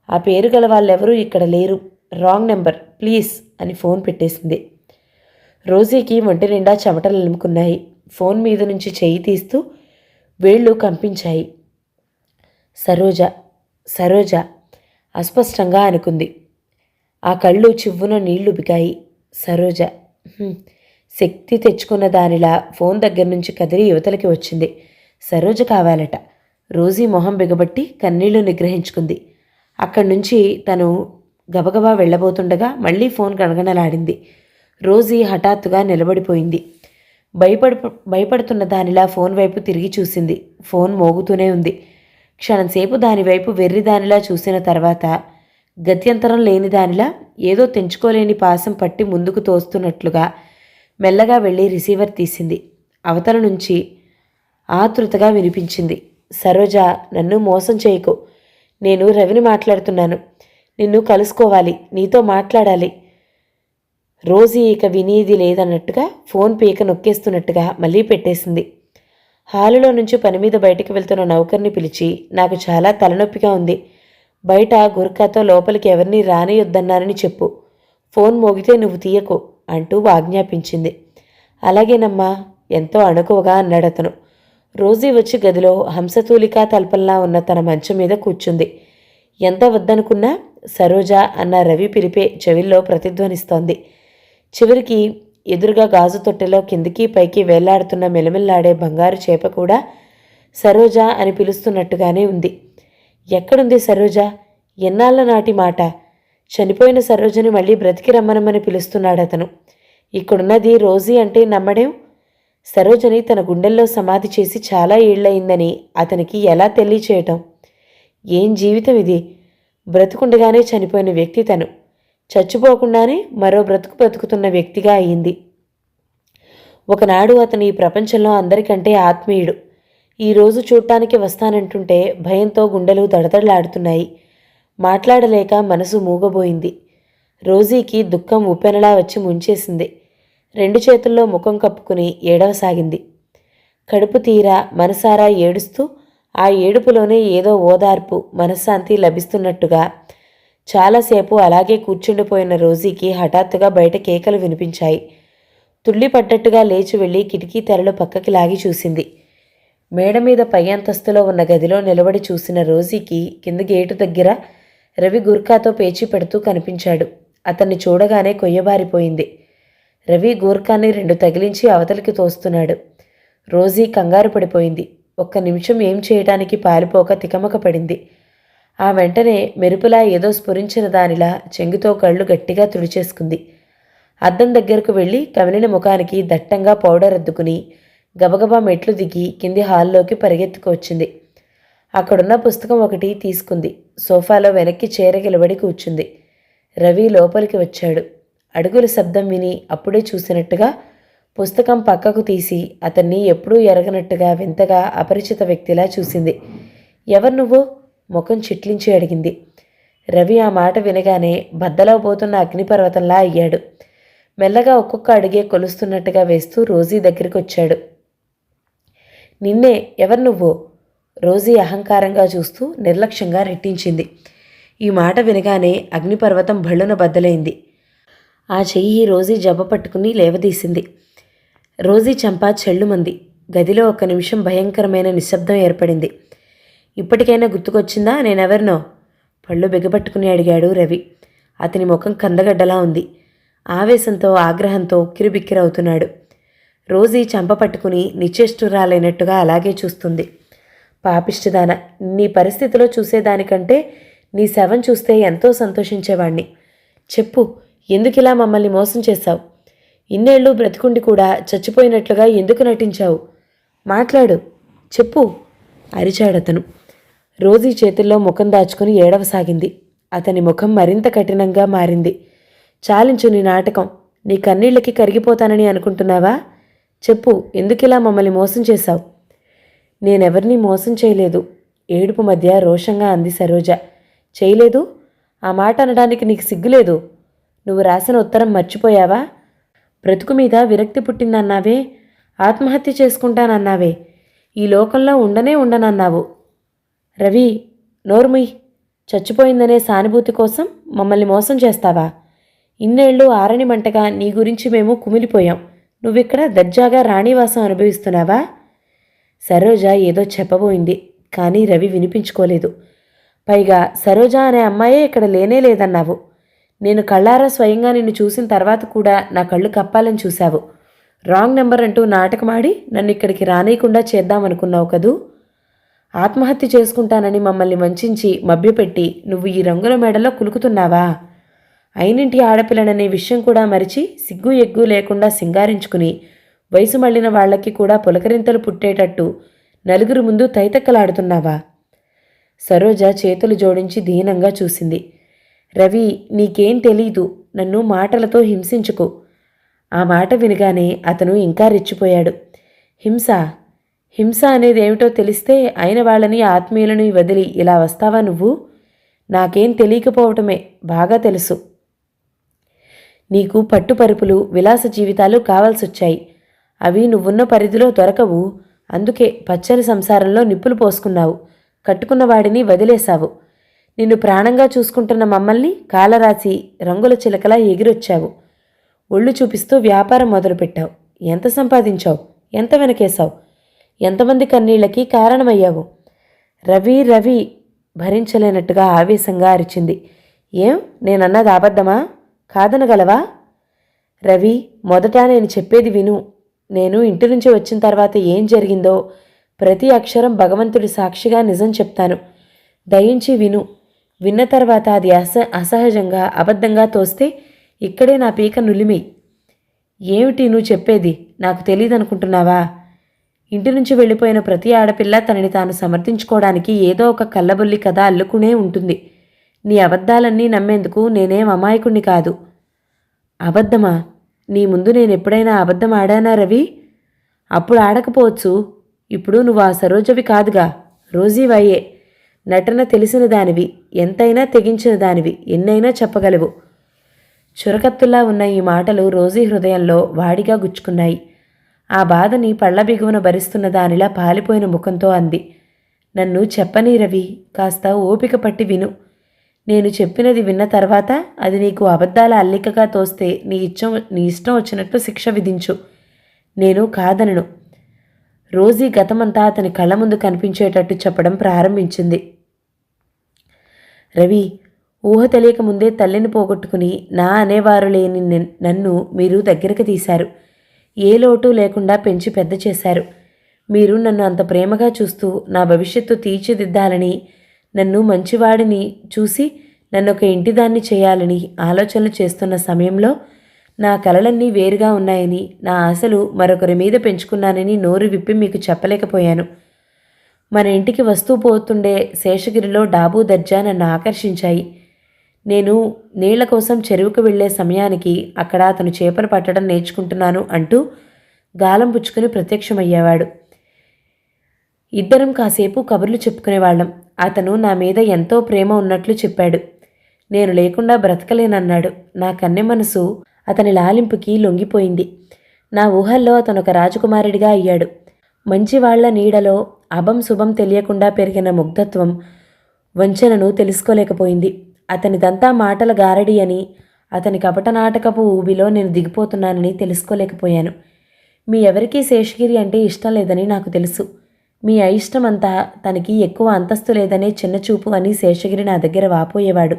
S1: ఆ పేరు గల వాళ్ళెవరూ ఇక్కడ లేరు. రాంగ్ నెంబర్, ప్లీజ్ అని ఫోన్ పెట్టేసింది. రోజీకి ఒంటి నిండా చెమటలు నిలుముకున్నాయి. ఫోన్ మీద నుంచి చెయ్యి తీస్తూ వేళ్ళు కంపించాయి. సరోజ, సరోజ అస్పష్టంగా అనుకుంది. ఆ కళ్ళు చివ్వున నీళ్లు బిగాయి. సరోజ. శక్తి తెచ్చుకున్న దానిలా ఫోన్ దగ్గర నుంచి కదిలి యువతలకి వచ్చింది. సరోజ కావాలట. రోజీ మొహం బిగబట్టి కన్నీళ్లు నిగ్రహించుకుంది. అక్కడి నుంచి తను గబగబా వెళ్ళబోతుండగా మళ్ళీ ఫోన్ గణగణలాడింది. రోజీ హఠాత్తుగా నిలబడిపోయింది. భయపడుతున్న దానిలా ఫోన్ వైపు తిరిగి చూసింది. ఫోన్ మోగుతూనే ఉంది. క్షణంసేపు దానివైపు వెర్రి దానిలా చూసిన తర్వాత గత్యంతరం లేని దానిలా ఏదో తెంచుకోలేని పాసం పట్టి ముందుకు తోస్తున్నట్లుగా మెల్లగా వెళ్ళి రిసీవర్ తీసింది. అవతల నుంచి ఆతృతగా వినిపించింది. సరోజ, నన్ను మోసం చేయకు. నేను రవిని మాట్లాడుతున్నాను. నిన్ను కలుసుకోవాలి, నీతో మాట్లాడాలి. రోజీ ఇక వినేది లేదన్నట్టుగా ఫోన్ పీక నొక్కేస్తున్నట్టుగా మళ్ళీ పెట్టేసింది. హాలులో నుంచి పని మీద బయటికి వెళ్తున్న నౌకర్ని పిలిచి, నాకు చాలా తలనొప్పిగా ఉంది, బయట గుర్కాతో లోపలికి ఎవరిని రానియొద్దన్నానని చెప్పు. ఫోన్ మోగితే నువ్వు తీయకు అంటూ ఆజ్ఞాపించింది. అలాగేనమ్మా, ఎంతో అణకువగా అన్నాడతను. రోజీ వచ్చి గదిలో హంసతూలికా తల్పంలా ఉన్న తన మంచం మీద కూర్చుంది. ఎంత వద్దనుకున్నా సరోజ అన్న రవి పిలిపే చెవిల్లో ప్రతిధ్వనిస్తోంది. చివరికి ఎదురుగా గాజు తొట్టెలో కిందికి పైకి వేలాడుతున్న మెలమెల్లాడే బంగారు చేప కూడా సరోజ అని పిలుస్తున్నట్టుగానే ఉంది. ఎక్కడుంది సరోజ? ఎన్నాళ్ళ నాటి మాట. చనిపోయిన సరోజని మళ్ళీ బ్రతికి రమ్మనమని పిలుస్తున్నాడతను. ఇక్కడున్నది రోజీ అంటే నమ్మడేం? సరోజని తన గుండెల్లో సమాధి చేసి చాలా ఏళ్లయిందని అతనికి ఎలా తెలియచేయటం? ఏం జీవితం ఇది? బ్రతుకుండగానే చనిపోయిన వ్యక్తి తను. చచ్చిపోకుండానే మరో బ్రతుకుతున్న వ్యక్తిగా అయింది. ఒకనాడు అతను ఈ ప్రపంచంలో అందరికంటే ఆత్మీయుడు. ఈరోజు చూడటానికి వస్తానంటుంటే భయంతో గుండెలు దడదడలాడుతున్నాయి. మాట్లాడలేక మనసు మూగబోయింది. రోజీకి దుఃఖం ఉప్పెనలా వచ్చి ముంచేసింది. 2 చేతుల్లో ముఖం కప్పుకుని ఏడవసాగింది. కడుపు తీరా మనసారా ఏడుస్తూ ఆ ఏడుపులోనే ఏదో ఓదార్పు, మనశ్శాంతి లభిస్తున్నట్టుగా చాలాసేపు అలాగే కూర్చుండిపోయిన రోజీకి హఠాత్తుగా బయట కేకలు వినిపించాయి. తుళ్ళిపడ్డట్టుగా లేచి వెళ్ళి కిటికీ తెరలు పక్కకి లాగి చూసింది. మేడ మీద పై అంతస్తులో ఉన్న గదిలో నిలబడి చూసిన రోజీకి కింద గేటు దగ్గర రవి గూర్ఖాతో పేచీ పెడుతూ కనిపించాడు. అతన్ని చూడగానే కొయ్యబారిపోయింది. రవి గూర్ఖాన్ని 2 తగిలించి అవతలికి తోస్తున్నాడు. రోజీ కంగారు పడిపోయింది. ఒక్క నిమిషం ఏం చేయడానికి పారిపోక తికమక పడింది. ఆ వెంటనే మెరుపులా ఏదో స్ఫురించిన దానిలా చెంగుతో కళ్ళు గట్టిగా తుడిచేసుకుంది. అద్దం దగ్గరకు వెళ్ళి కమిలిన ముఖానికి దట్టంగా పౌడర్ అద్దుకుని గబగబా మెట్లు దిగి కింది హాల్లోకి పరిగెత్తుకు వచ్చింది. అక్కడున్న పుస్తకం ఒకటి తీసుకుంది. సోఫాలో వెనక్కి చేరగిలబడి కూర్చుంది. రవి లోపలికి వచ్చాడు. అడుగుల శబ్దం విని అప్పుడే చూసినట్టుగా పుస్తకం పక్కకు తీసి అతన్ని ఎప్పుడూ ఎరగనట్టుగా వింతగా అపరిచిత వ్యక్తిలా చూసింది. ఎవరు నువ్వు? ముఖం చిట్లించి అడిగింది. రవి ఆ మాట వినగానే బద్దలో పోతున్న అగ్నిపర్వతంలా అయ్యాడు. మెల్లగా ఒక్కొక్క అడిగే కొలుస్తున్నట్టుగా వేస్తూ రోజీ దగ్గరికి వచ్చాడు. నిన్నే, ఎవరు నువ్వు? రోజీ అహంకారంగా చూస్తూ నిర్లక్ష్యంగా రెట్టించింది. ఈ మాట వినగానే అగ్నిపర్వతం భళ్ళున బద్దలైంది. ఆ చెయ్యి రోజీ జబ్బ పట్టుకుని లేవదీసింది. రోజీ చెంప చెల్లుమంది. గదిలో 1 నిమిషం భయంకరమైన నిశ్శబ్దం ఏర్పడింది. ఇప్పటికైనా గుర్తుకొచ్చిందా నేనెవరినో? పళ్ళు బిగపట్టుకుని అడిగాడు రవి. అతని ముఖం కందగడ్డలా ఉంది. ఆవేశంతో ఆగ్రహంతో ఉక్కిరిబిక్కిరవుతున్నాడు. రోజీ చెంప పట్టుకుని నిశ్చేష్టురాలైనట్టుగా అలాగే చూస్తుంది. పాపిష్టిదాన, నీ పరిస్థితిలో చూసేదానికంటే నీ శవం చూస్తే ఎంతో సంతోషించేవాణ్ణి. చెప్పు, ఎందుకిలా మమ్మల్ని మోసం చేశావు? ఇన్నేళ్ళు బ్రతికుండి కూడా చచ్చిపోయినట్లుగా ఎందుకు నటించావు? మాట్లాడు, చెప్పు అరిచాడతను. రోజీ చేతుల్లో ముఖం దాచుకుని ఏడవసాగింది. అతని ముఖం మరింత కఠినంగా మారింది. చాలించు నీ నాటకం. నీ కన్నీళ్ళకి కరిగిపోతానని అనుకుంటున్నావా? చెప్పు, ఎందుకిలా మమ్మల్ని మోసం చేశావు? నేనెవరినీ మోసం చేయలేదు. ఏడుపు మధ్య రోషంగా అంది సరోజ. చేయలేదు? ఆ మాట అనడానికి నీకు సిగ్గులేదు? నువ్వు రాసిన ఉత్తరం మర్చిపోయావా? బ్రతుకు మీద విరక్తి పుట్టిందన్నావే, ఆత్మహత్య చేసుకుంటానన్నావే, ఈ లోకంలో ఉండనన్నావు. రవి, నోర్ముయ్. చచ్చిపోయిందనే సానుభూతి కోసం మమ్మల్ని మోసం చేస్తావా? ఇన్నేళ్ళు ఆరని మంటగా నీ గురించి మేము కుమిలిపోయాం. నువ్విక్కడ దర్జాగా రాణివాసం అనుభవిస్తున్నావా? సరోజ ఏదో చెప్పబోయింది, కానీ రవి వినిపించుకోలేదు. పైగా సరోజ అనే అమ్మాయే ఇక్కడ లేనే లేదన్నావు. నేను కళ్ళారా స్వయంగా నిన్ను చూసిన తర్వాత కూడా నా కళ్ళు కప్పాలని చూశావు. రాంగ్ నెంబర్ అంటూ నాటకమాడి నన్ను ఇక్కడికి రానియకుండా చేద్దామనుకున్నావు కదూ. ఆత్మహత్య చేసుకుంటానని మమ్మల్ని వంచించి మభ్యపెట్టి నువ్వు ఈ రంగుల మేడలో కులుకుతున్నావా? అయినింటి ఆడపిల్లననే విషయం కూడా మరిచి సిగ్గు ఎగ్గు లేకుండా సింగారించుకుని వయసు మళ్ళిన వాళ్లకి కూడా పులకరింతలు పుట్టేటట్టు నలుగురు ముందు తైతక్కలాడుతున్నావా? సరోజ చేతులు జోడించి దీనంగా చూసింది. రవి, నీకేం తెలీదు. నన్ను మాటలతో హింసించుకు. ఆ మాట వినగానే అతను ఇంకా రెచ్చిపోయాడు. హింస హింస అనేదేమిటో తెలిస్తే అయిన వాళ్ళని ఆత్మీయులను వదిలి ఇలా వస్తావా నువ్వు? నాకేం తెలియకపోవటమే బాగా తెలుసు. నీకు పట్టుపరుపులు, విలాస జీవితాలు కావాల్సొచ్చాయి. అవి నువ్వున్న పరిధిలో దొరకవు. అందుకే పచ్చని సంసారంలో నిప్పులు పోసుకున్నావు. కట్టుకున్న వాడిని వదిలేశావు. నిన్ను ప్రాణంగా చూసుకుంటున్న మమ్మల్ని కాలరాసి రంగుల చిలకలా ఎగిరొచ్చావు. ఒళ్ళు చూపిస్తూ వ్యాపారం మొదలుపెట్టావు. ఎంత సంపాదించావు? ఎంత వెనకేశావు? ఎంతమంది కన్నీళ్లకి కారణమయ్యావు? రవి రవి భరించలేనట్టుగా ఆవేశంగా అరిచింది. ఏం, నేనన్నది అబద్ధమా? కాదనగలవా? రవి, మొదట నేను చెప్పేది విను. నేను ఇంటి నుంచి వచ్చిన తర్వాత ఏం జరిగిందో ప్రతి అక్షరం భగవంతుడి సాక్షిగా నిజం చెప్తాను. దయించి విను. విన్న తర్వాత అది అసహజంగా అబద్ధంగా తోస్తే ఇక్కడే నా పీక నులిమి. ఏమిటి నువ్వు చెప్పేది? నాకు తెలియదనుకుంటున్నావా? ఇంటి నుంచి వెళ్ళిపోయిన ప్రతి ఆడపిల్ల తనని తాను సమర్థించుకోవడానికి ఏదో ఒక కల్లబొల్లి కథ అల్లుకునే ఉంటుంది. నీ అబద్ధాలన్నీ నమ్మేందుకు నేనేం అమాయకుణ్ణి కాదు. అబద్ధమా? నీ ముందు నేనెప్పుడైనా అబద్ధం ఆడానా రవి? అప్పుడు ఆడకపోవచ్చు. ఇప్పుడు నువ్వు ఆ సరోజవి కాదుగా, రోజీవయ్యే. నటన తెలిసిన దానివి, ఎంతైనా తెగించిన దానివి, ఎన్నైనా చెప్పగలవు. చురకత్తులా ఉన్న ఈ మాటలు రోజీ హృదయంలో వాడిగా గుచ్చుకున్నాయి. ఆ బాధని పళ్లబిగువన భరిస్తున్న దానిలా పాలిపోయిన ముఖంతో అంది, నన్ను చెప్పనీ రవి, కాస్త ఓపిక పట్టి విను. నేను చెప్పినది విన్న తర్వాత అది నీకు అబద్ధాల అల్లికగా తోస్తే నీ ఇష్టం వచ్చినట్టు శిక్ష విధించు. నేను కాదనను. రోజీ గతమంతా అతని కళ్ళ ముందు కనిపించేటట్టు చెప్పడం ప్రారంభించింది. రవి, ఊహ తెలియక ముందే తల్లిని పోగొట్టుకుని నా అనేవారు లేని నన్ను మీరు దగ్గరికి తీశారు. ఏ లోటు లేకుండా పెంచి పెద్ద చేశారు. మీరు నన్ను అంత ప్రేమగా చూస్తూ నా భవిష్యత్తు తీర్చిదిద్దాలని, నన్ను మంచివాడిని చూసి నన్ను ఒక ఇంటిదాన్ని చేయాలని ఆలోచనలు చేస్తున్న సమయంలో నా కలలన్నీ వేరుగా ఉన్నాయని, నా ఆశలు మరొకరి మీద పెంచుకున్నానని నోరు విప్పి మీకు చెప్పలేకపోయాను. మన ఇంటికి వస్తూ పోతుండే శేషగిరిలో డాబు దర్జా నన్ను ఆకర్షించాయి. నేను నీళ్ల కోసం చెరువుకు వెళ్లే సమయానికి అక్కడ అతను చేపలు పట్టడం నేర్చుకుంటున్నాను అంటూ గాలం పుచ్చుకుని ప్రత్యక్షమయ్యేవాడు. ఇద్దరం కాసేపు కబుర్లు చెప్పుకునేవాళ్ళం. అతను నా మీద ఎంతో ప్రేమ ఉన్నట్లు చెప్పాడు. నేను లేకుండా బ్రతకలేనన్నాడు. నా కన్నె మనసు అతని లాలింపుకి లొంగిపోయింది. నా ఊహల్లో అతను ఒక రాజకుమారుడిగా అయ్యాడు. మంచివాళ్ల నీడలో అభం శుభం తెలియకుండా పెరిగిన ముగ్ధత్వం, వంచనను తెలుసుకోలేకపోయింది. అతనిదంతా మాటల గారడి అని, అతని కపట నాటకపు ఊబిలో నేను దిగిపోతున్నానని తెలుసుకోలేకపోయాను. మీ ఎవరికీ శేషగిరి అంటే ఇష్టం లేదని నాకు తెలుసు. మీ అయిష్టమంతా తనకి ఎక్కువ అంతస్తు లేదనే చిన్నచూపు అని శేషగిరి నా దగ్గర వాపోయేవాడు.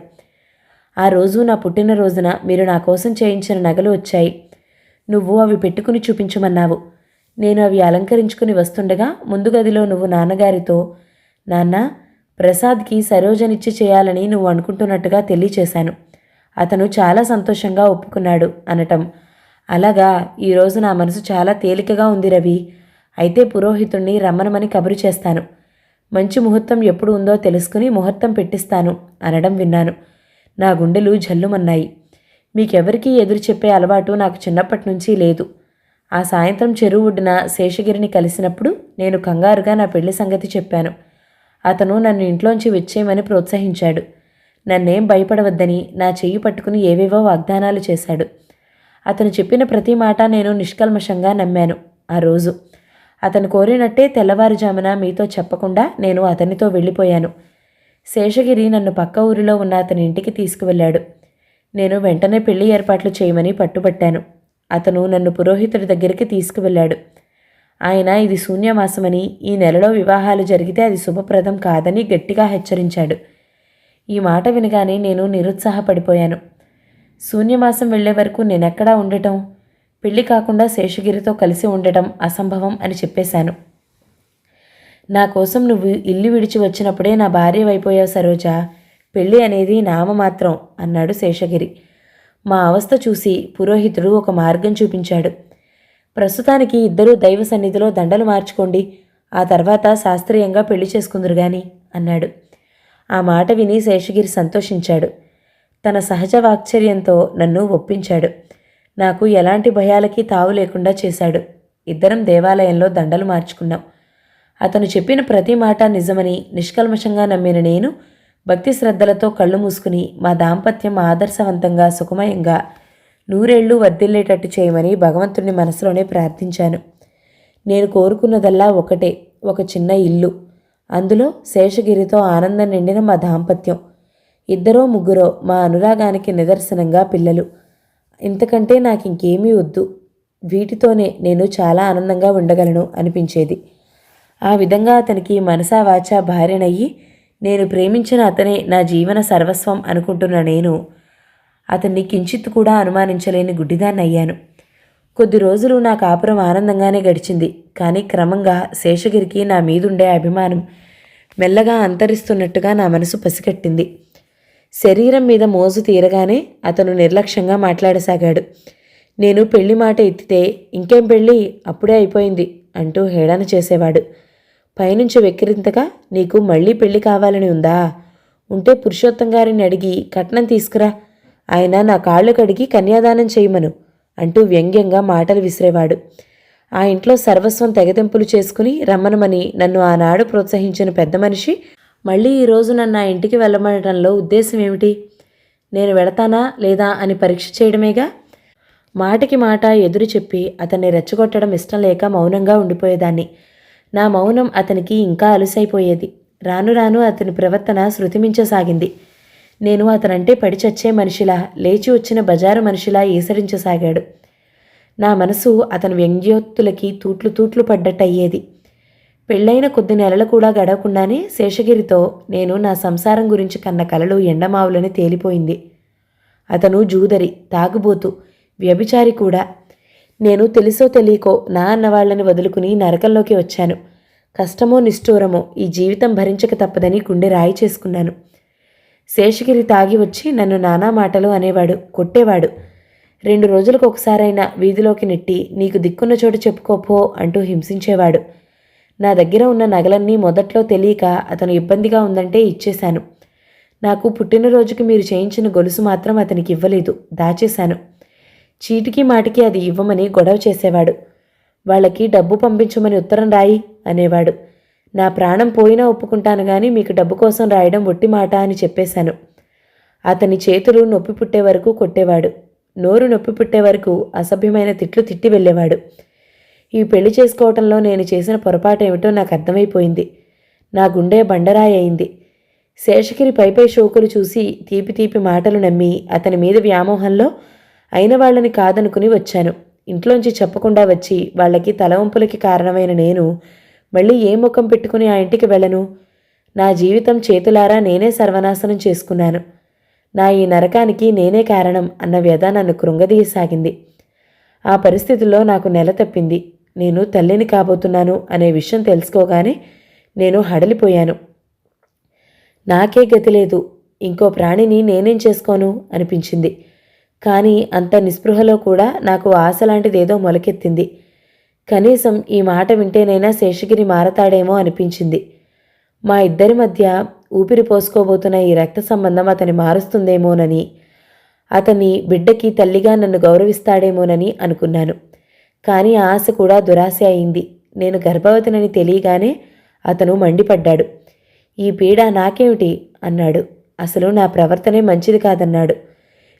S1: ఆ రోజు నా పుట్టినరోజున మీరు నా కోసం చేయించిన నగలు వచ్చాయి. నువ్వు అవి పెట్టుకుని చూపించమన్నావు. నేను అవి అలంకరించుకుని వస్తుండగా ముందు గదిలో నువ్వు నాన్నగారితో, నాన్న, ప్రసాద్కి సరోజనిచ్చి చేయాలని నువ్వు అనుకుంటున్నట్టుగా తెలియచేశాను. అతను చాలా సంతోషంగా ఒప్పుకున్నాడు అనటం. అలాగా, ఈరోజు నా మనసు చాలా తేలికగా ఉంది రవి. అయితే పురోహితుణ్ణి రమ్మనమని కబురు చేస్తాను. మంచి ముహూర్తం ఎప్పుడు ఉందో తెలుసుకుని ముహూర్తం పెట్టిస్తాను అనడం విన్నాను. నా గుండెలు జల్లుమన్నాయి. మీకెవరికీ ఎదురు చెప్పే అలవాటు నాకు చిన్నప్పటి నుంచి లేదు. ఆ సాయంత్రం చెరువు ఒడ్డున శేషగిరిని కలిసినప్పుడు నేను కంగారుగా నా పెళ్లి సంగతి చెప్పాను. అతను నన్ను ఇంట్లోంచి వచ్చేయమని ప్రోత్సహించాడు. నన్నేం భయపడవద్దని నా చెయ్యి పట్టుకుని ఏవేవో వాగ్దానాలు చేశాడు. అతను చెప్పిన ప్రతి మాట నేను నిష్కల్మషంగా నమ్మాను. ఆ రోజు అతను కోరినట్టే తెల్లవారుజామున మీతో చెప్పకుండా నేను అతనితో వెళ్ళిపోయాను. శేషగిరి నన్ను పక్క ఊరిలో ఉన్న అతని ఇంటికి తీసుకువెళ్ళాడు. నేను వెంటనే పెళ్లి ఏర్పాట్లు చేయమని పట్టుబట్టాను. అతను నన్ను పురోహితుడి దగ్గరికి తీసుకువెళ్ళాడు. ఆయన ఇది శూన్యమాసమని, ఈ నెలలో వివాహాలు జరిగితే అది శుభప్రదం కాదని గట్టిగా హెచ్చరించాడు. ఈ మాట వినగానే నేను నిరుత్సాహపడిపోయాను. శూన్యమాసం వెళ్లే వరకు నేనెక్కడా ఉండటం, పెళ్లి కాకుండా శేషగిరితో కలిసి ఉండటం అసంభవం అని చెప్పేశాను. నా కోసం నువ్వు ఇల్లు విడిచి వచ్చినప్పుడే నా భార్యవైపోయావు సరోజా. పెళ్ళి అనేది నామమాత్రం అన్నాడు శేషగిరి. మా అవస్థ చూసి పురోహితుడు ఒక మార్గం చూపించాడు. ప్రస్తుతానికి ఇద్దరూ దైవ సన్నిధిలో దండలు మార్చుకోండి, ఆ తర్వాత శాస్త్రీయంగా పెళ్లి చేసుకుందరు గాని అన్నాడు. ఆ మాట విని శేషగిరి సంతోషించాడు. తన సహజ వాక్చర్యంతో నన్ను ఒప్పించాడు. నాకు ఎలాంటి భయాలకి తావు లేకుండా చేశాడు. ఇద్దరం దేవాలయంలో దండలు మార్చుకున్నాం. అతను చెప్పిన ప్రతి మాట నిజమని నిష్కల్మషంగా నమ్మిన నేను భక్తి శ్రద్ధలతో కళ్ళు మూసుకుని మా దాంపత్యం ఆదర్శవంతంగా సుఖమయంగా నూరేళ్లు వర్ధిల్లేటట్టు చేయమని భగవంతుడిని మనసులోనే ప్రార్థించాను. నేను కోరుకున్నదల్లా ఒకటే, ఒక చిన్న ఇల్లు. అందులో శేషగిరితో ఆనందం నిండిన మా దాంపత్యం. ఇద్దరో ముగ్గురో మా అనురాగానికి నిదర్శనంగా పిల్లలు. ఇంతకంటే నాకు ఇంకేమీ వద్దు. వీటితోనే నేను చాలా ఆనందంగా ఉండగలను అనిపించేది. ఆ విధంగా అతనికి మనసా వాచా భార్యనయ్యి నేను ప్రేమించిన అతనే నా జీవన సర్వస్వం అనుకుంటున్న నేను అతన్ని కించిత్ కూడా అనుమానించలేని గుడ్డిదాన్నయ్యాను. కొద్ది రోజులు నా కాపురం ఆనందంగానే గడిచింది. కానీ క్రమంగా శేషగిరికి నా మీదుండే అభిమానం మెల్లగా అంతరిస్తున్నట్టుగా నా మనసు పసిగట్టింది. శరీరం మీద మోజు తీరగానే అతను నిర్లక్ష్యంగా మాట్లాడసాగాడు. నేను పెళ్లి మాట ఎత్తితే ఇంకేం పెళ్ళి, అప్పుడే అయిపోయింది అంటూ హేళన చేసేవాడు. పైనుంచి వెక్కిరింతగా, నీకు మళ్ళీ పెళ్లి కావాలని ఉందా? ఉంటే పురుషోత్తం గారిని అడిగి కట్నం తీసుకురా, ఆయన నా కాళ్ళు కడిగి కన్యాదానం చేయమను అంటూ వ్యంగ్యంగా మాటలు విసిరేవాడు. ఆ ఇంట్లో సర్వస్వం తెగదెంపులు చేసుకుని రమ్మనమని నన్ను ఆనాడు ప్రోత్సహించిన పెద్ద మనిషి మళ్ళీ ఈరోజు నన్ను ఆ ఇంటికి వెళ్ళమనడంలో ఉద్దేశం ఏమిటి? నేను వెళతానా లేదా అని పరీక్ష చేయడమేగా. మాటకి మాట ఎదురు చెప్పి అతన్ని రెచ్చగొట్టడం ఇష్టం లేక మౌనంగా ఉండిపోయేదాన్ని. నా మౌనం అతనికి ఇంకా అలుసైపోయేది. రాను రాను అతని ప్రవర్తన శృతిమించసాగింది. నేను అతనంటే పడి చచ్చే మనిషిలా, లేచి వచ్చిన బజారు మనిషిలా ఈసరించసాగాడు. నా మనసు అతని వ్యంగ్యోక్తులకి తూట్లు తూట్లు పడ్డట్టయ్యేది. పెళ్ళైన కొద్ది నెలలు కూడా గడవకుండానే శేషగిరితో నేను నా సంసారం గురించి కన్న కలలు ఎండమావులని తేలిపోయింది. అతను జూదరి, తాగుబోతు, వ్యభిచారి కూడా. నేను తెలుసో తెలియకో నా అన్నవాళ్లని వదులుకుని నరకంలోకి వచ్చాను. కష్టమో నిష్ఠూరమో ఈ జీవితం భరించక తప్పదని గుండె రాయి చేసుకున్నాను. శేషగిరి తాగి వచ్చి నన్ను నానా మాటలు అనేవాడు, కొట్టేవాడు. 2 రోజులకు ఒకసారైనా వీధిలోకి నెట్టి నీకు దిక్కున్న చోటు చెప్పుకోపో అంటూ హింసించేవాడు. నా దగ్గర ఉన్న నగలన్నీ మొదట్లో తెలియక అతను ఇబ్బందిగా ఉందంటే ఇచ్చేశాను. నాకు పుట్టినరోజుకి మీరు చేయించిన గొలుసు మాత్రం అతనికి ఇవ్వలేదు, దాచేశాను. చీటికి మాటికి అది ఇవ్వమని గొడవ చేసేవాడు. వాళ్ళకి డబ్బు పంపించమని ఉత్తరం రాయి అనేవాడు. నా ప్రాణం పోయినా ఒప్పుకుంటాను గాని మీకు డబ్బు కోసం రాయడం ఒట్టి మాట అని చెప్పేశాను. అతని చేతులు నొప్పి పుట్టే వరకు కొట్టేవాడు. నోరు నొప్పి పుట్టే వరకు అసభ్యమైన తిట్లు తిట్టి వెళ్ళేవాడు. ఈ పెళ్లి చేసుకోవటంలో నేను చేసిన పొరపాటేమిటో నాకు అర్థమైపోయింది. నా గుండె బండరాయి అయింది. శేషగిరి పైపై షోకులు చూసి తీపి తీపి మాటలు నమ్మి అతని మీద వ్యామోహంలో అయిన వాళ్ళని కాదనుకుని వచ్చాను. ఇంట్లోంచి చెప్పకుండా వచ్చి వాళ్ళకి తలవంపులకి కారణమైన నేను మళ్ళీ ఏ ముఖం పెట్టుకుని ఆ ఇంటికి వెళ్ళను? నా జీవితం చేతులారా నేనే సర్వనాశనం చేసుకున్నాను. నా ఈ నరకానికి నేనే కారణం అన్న వ్యధ నన్ను కృంగదీయసాగింది. ఆ పరిస్థితుల్లో నాకు నెల తప్పింది. నేను తల్లిని కాబోతున్నాను అనే విషయం తెలుసుకోగానే నేను హడలిపోయాను. నాకే గతి లేదు, ఇంకో ప్రాణిని నేనేం చేసుకోను అనిపించింది. కానీ అంత నిస్పృహలో కూడా నాకు ఆశలాంటిదేదో మొలకెత్తింది. కనీసం ఈ మాట వింటేనైనా శేషగిరి మారతాడేమో అనిపించింది. మా ఇద్దరి మధ్య ఊపిరి పోసుకోబోతున్న ఈ రక్త సంబంధం అతని మారుస్తుందేమోనని, అతని బిడ్డకి తల్లిగా నన్ను గౌరవిస్తాడేమోనని అనుకున్నాను. కానీ ఆ ఆశ కూడా దురాశ అయింది. నేను గర్భవతినని తెలియగానే అతను మండిపడ్డాడు. ఈ పీడ నాకేమిటి అన్నాడు. అసలు నా ప్రవర్తనే మంచిది కాదన్నాడు.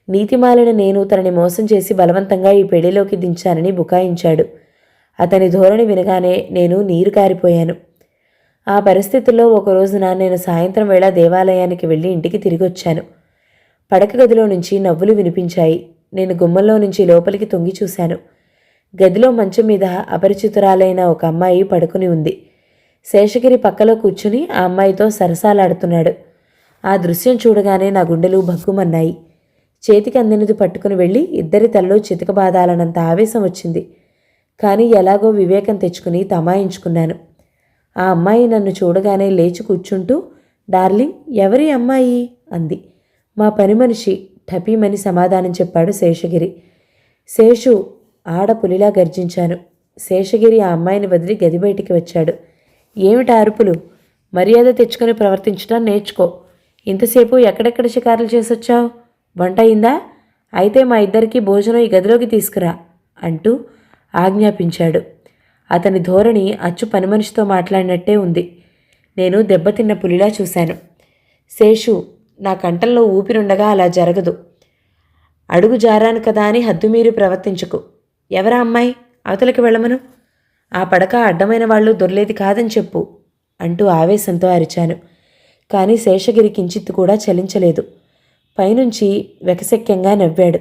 S1: నీతిమాలిన నేను తనని మోసం చేసి బలవంతంగా ఈ పెళ్లిలోకి దించానని బుకాయించాడు. అతని ధోరణి వినగానే నేను నీరు కారిపోయాను. ఆ పరిస్థితుల్లో ఒక రోజున నేను సాయంత్రం వేళ దేవాలయానికి వెళ్ళి ఇంటికి తిరిగొచ్చాను. పడక గదిలో నుంచి నవ్వులు వినిపించాయి. నేను గుమ్మంలో నుంచి లోపలికి తొంగి చూశాను. గదిలో మంచం మీద అపరిచితురాలైన ఒక అమ్మాయి పడుకుని ఉంది. శేషగిరి పక్కలో కూర్చుని ఆ అమ్మాయితో సరసాలాడుతున్నాడు. ఆ దృశ్యం చూడగానే నా గుండెలు భగ్గుమన్నాయి. చేతికి అందినది పట్టుకుని వెళ్ళి ఇద్దరి తలలో చితకబాదాలనంత ఆవేశం వచ్చింది. కానీ ఎలాగో వివేకం తెచ్చుకుని తమాయించుకున్నాను. ఆ అమ్మాయి నన్ను చూడగానే లేచి కూర్చుంటూ, డార్లింగ్, ఎవరి అమ్మాయి అంది. మా పని మనిషి ఠపీమని సమాధానం చెప్పాడు శేషగిరి. శేషు ఆడపులిలా గర్జించాను. శేషగిరి ఆ అమ్మాయిని వదిలి గది బయటికి వచ్చాడు. ఏమిటి అరుపులు? మర్యాద తెచ్చుకొని ప్రవర్తించడం నేర్చుకో. ఇంతసేపు ఎక్కడెక్కడ షికారులు చేసొచ్చావు? వంట అయిందా? అయితే మా ఇద్దరికీ భోజనం ఈ గదిలోకి తీసుకురా అంటూ ఆజ్ఞాపించాడు. అతని ధోరణి అచ్చు పనిమనిషితో మాట్లాడినట్టే ఉంది. నేను దెబ్బతిన్న పులిలా చూశాను. శేషు, నా కంఠంలో ఊపిరుండగా అలా జరగదు. అడుగు జారాను కదా అని హద్దుమీరి ప్రవర్తించకు. ఎవరా అమ్మాయి? అవతలకి వెళ్ళమను. ఆ పడక అడ్డమైన వాళ్ళు దొర్లేది కాదని చెప్పు అంటూ ఆవేశంతో అరిచాను. కానీ శేషగిరి కించిత్తు కూడా చలించలేదు. పైనుంచి వెకసెక్యంగా నవ్వాడు.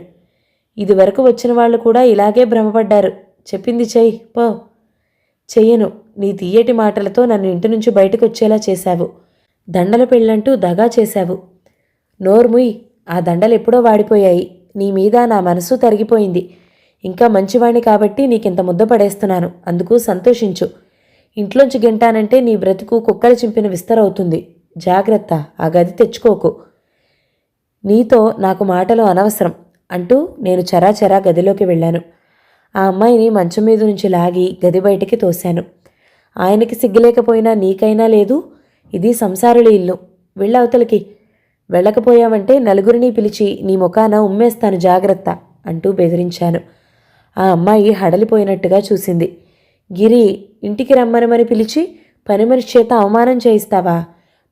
S1: ఇదివరకు వచ్చిన వాళ్ళు కూడా ఇలాగే భ్రమపడ్డారు. చెప్పింది చెయ్యి పో. చెయ్యను. నీ తీయటి మాటలతో నన్ను ఇంటి నుంచి బయటకు వచ్చేలా చేశావు. దండల పెళ్ళంటూ దగా చేశావు. నోర్ముయ్, ఆ దండలు ఎప్పుడో వాడిపోయాయి. నీ మీద నా మనసు తరిగిపోయింది. ఇంకా మంచివాణ్ణి కాబట్టి నీకింత ముద్ద పడేస్తున్నాను. అందుకు సంతోషించు. ఇంట్లోంచి గెంటానంటే నీ బ్రతుకు కుక్కలు చింపిన విస్తరవుతుంది. జాగ్రత్త, ఆ గది తెచ్చుకోకు. నీతో నాకు మాటలు అనవసరం అంటూ నేను చరాచరా గదిలోకి వెళ్ళాను. ఆ అమ్మాయిని మంచం మీద నుంచి లాగి గది బయటికి తోశాను. ఆయనకి సిగ్గులేకపోయినా నీకైనా లేదు. ఇది సంసారుల ఇల్లు. వెళ్ళవతలకి. వెళ్ళకపోయావంటే నలుగురిని పిలిచి నీ ముఖాన ఉమ్మేస్తాను, జాగ్రత్త అంటూ బెదిరించాను. ఆ అమ్మాయి హడలిపోయినట్టుగా చూసింది. గిరి, ఇంటికి రమ్మనమని పిలిచి పని మనిషి చేత అవమానం చేయిస్తావా?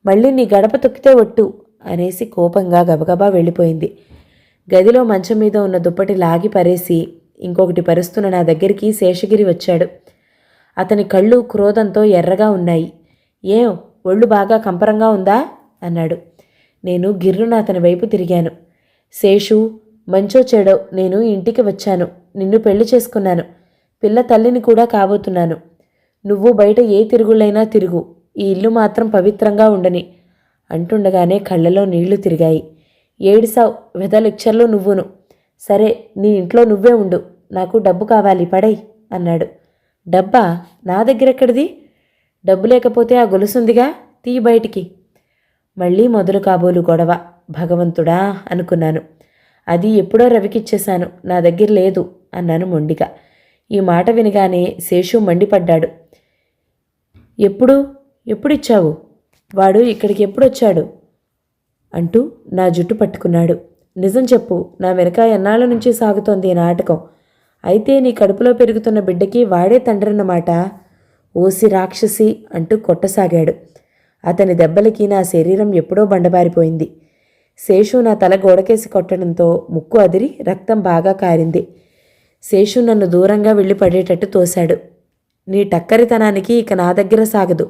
S1: మళ్ళీ నీ గడప తొక్కితే ఒట్టు అనేసి కోపంగా గబగబా వెళ్ళిపోయింది. గదిలో మంచం మీద ఉన్న దుప్పటి లాగి పరేసి ఇంకొకటి పరుస్తున్న నా దగ్గరికి శేషగిరి వచ్చాడు. అతని కళ్ళు క్రోధంతో ఎర్రగా ఉన్నాయి. ఏం, ఒళ్ళు బాగా కంపరంగా ఉందా అన్నాడు. నేను గిర్రున అతని వైపు తిరిగాను. శేషు, మంచో చెడో నేను ఇంటికి వచ్చాను. నిన్ను పెళ్లి చేసుకున్నాను. పిల్ల తల్లిని కూడా కాబోతున్నాను. నువ్వు బయట ఏ తిరుగుళ్ళైనా తిరుగు, ఈ ఇల్లు మాత్రం పవిత్రంగా ఉండని అంటుండగానే కళ్ళలో నీళ్లు తిరిగాయి. ఏడిసావు, వెధ లెక్చర్లో నువ్వును. సరే, నీ ఇంట్లో నువ్వే ఉండు. నాకు డబ్బు కావాలి, పడై అన్నాడు. డబ్బా? నా దగ్గరెక్కడిది? డబ్బు లేకపోతే ఆ గొలుసుందిగా, తీ బయటికి. మళ్ళీ మొదలు కాబోలు గొడవ. భగవంతుడా అనుకున్నాను. అది ఎప్పుడో రవికిచ్చేశాను, నా దగ్గర లేదు అన్నాను మొండిగా. ఈ మాట వినగానే శేషు మండిపడ్డాడు. ఎప్పుడిచ్చావు? వాడు ఇక్కడికి ఎప్పుడొచ్చాడు అంటూ నా జుట్టు పట్టుకున్నాడు. నిజం చెప్పు, నా వెనక ఎన్నాళ్ళ నుంచి సాగుతోంది ఈ నాటకం. అయితే నీ కడుపులో పెరుగుతున్న బిడ్డకి వాడే తండ్రన్నమాట. ఓసి రాక్షసి అంటూ కొట్టసాగాడు. అతని దెబ్బలకి నా శరీరం ఎప్పుడో బండబారిపోయింది. శేషు నా తల గోడకేసి కొట్టడంతో ముక్కు అదిరి రక్తం బాగా కారింది. శేషు నన్ను దూరంగా వెళ్ళి పడేటట్టు తోశాడు. నీ టక్కరితనానికి ఇక నా దగ్గర సాగదు.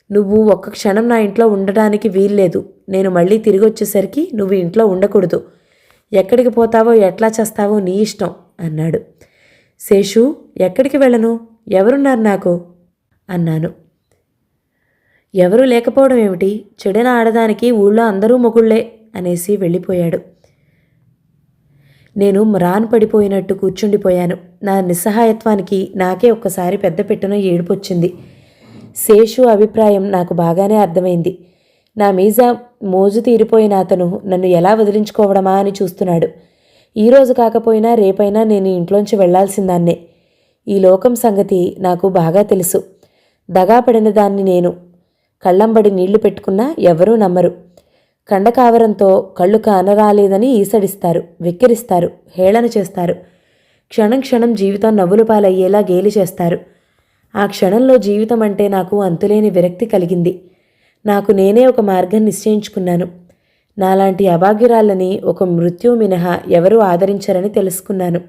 S1: నువ్వు ఒక్క క్షణం నా ఇంట్లో ఉండడానికి వీల్లేదు. నేను మళ్ళీ తిరిగి వచ్చేసరికి నువ్వు ఇంట్లో ఉండకూడదు. ఎక్కడికి పోతావో ఎట్లా చేస్తావో నీ ఇష్టం అన్నాడు. శేషు, ఎక్కడికి వెళ్ళను? ఎవరున్నారు నాకు అన్నాను. ఎవరూ లేకపోవడం ఏమిటి? చెడిన ఆడదానికి ఊళ్ళో అందరూ మొగుళ్లే అనేసి వెళ్ళిపోయాడు. నేను మ్రాన్ పడిపోయినట్టు కూర్చుండిపోయాను. నా నిస్సహాయత్వానికి నాకే ఒక్కసారి పెద్ద పెట్టున ఏడుపొచ్చింది. శేషు అభిప్రాయం నాకు బాగానే అర్థమైంది. నా మీద మోజు తీరిపోయిన అతను నన్ను ఎలా వదిలించుకోవడమా అని చూస్తున్నాడు. ఈరోజు కాకపోయినా రేపైనా నేను ఇంట్లోంచి వెళ్లాల్సిందాన్నే. ఈ లోకం సంగతి నాకు బాగా తెలుసు. దగాపడిన దాన్ని నేను. కళ్ళంబడి నీళ్లు పెట్టుకున్నా ఎవరూ నమ్మరు. కండకావరంతో కళ్ళు కానరాలేదని ఈసడిస్తారు, వెక్కిరిస్తారు, హేళన చేస్తారు. క్షణం క్షణం జీవితం నవ్వుల పాలయ్యేలా గేలి చేస్తారు. ఆ క్షణంలో జీవితం అంటే నాకు అంతులేని విరక్తి కలిగింది. నాకు నేనే ఒక మార్గం నిశ్చయించుకున్నాను. నాలాంటి అభాగ్యురాళ్ళని ఒక మృత్యు మినహా ఎవరూ ఆదరించరని తెలుసుకున్నాను.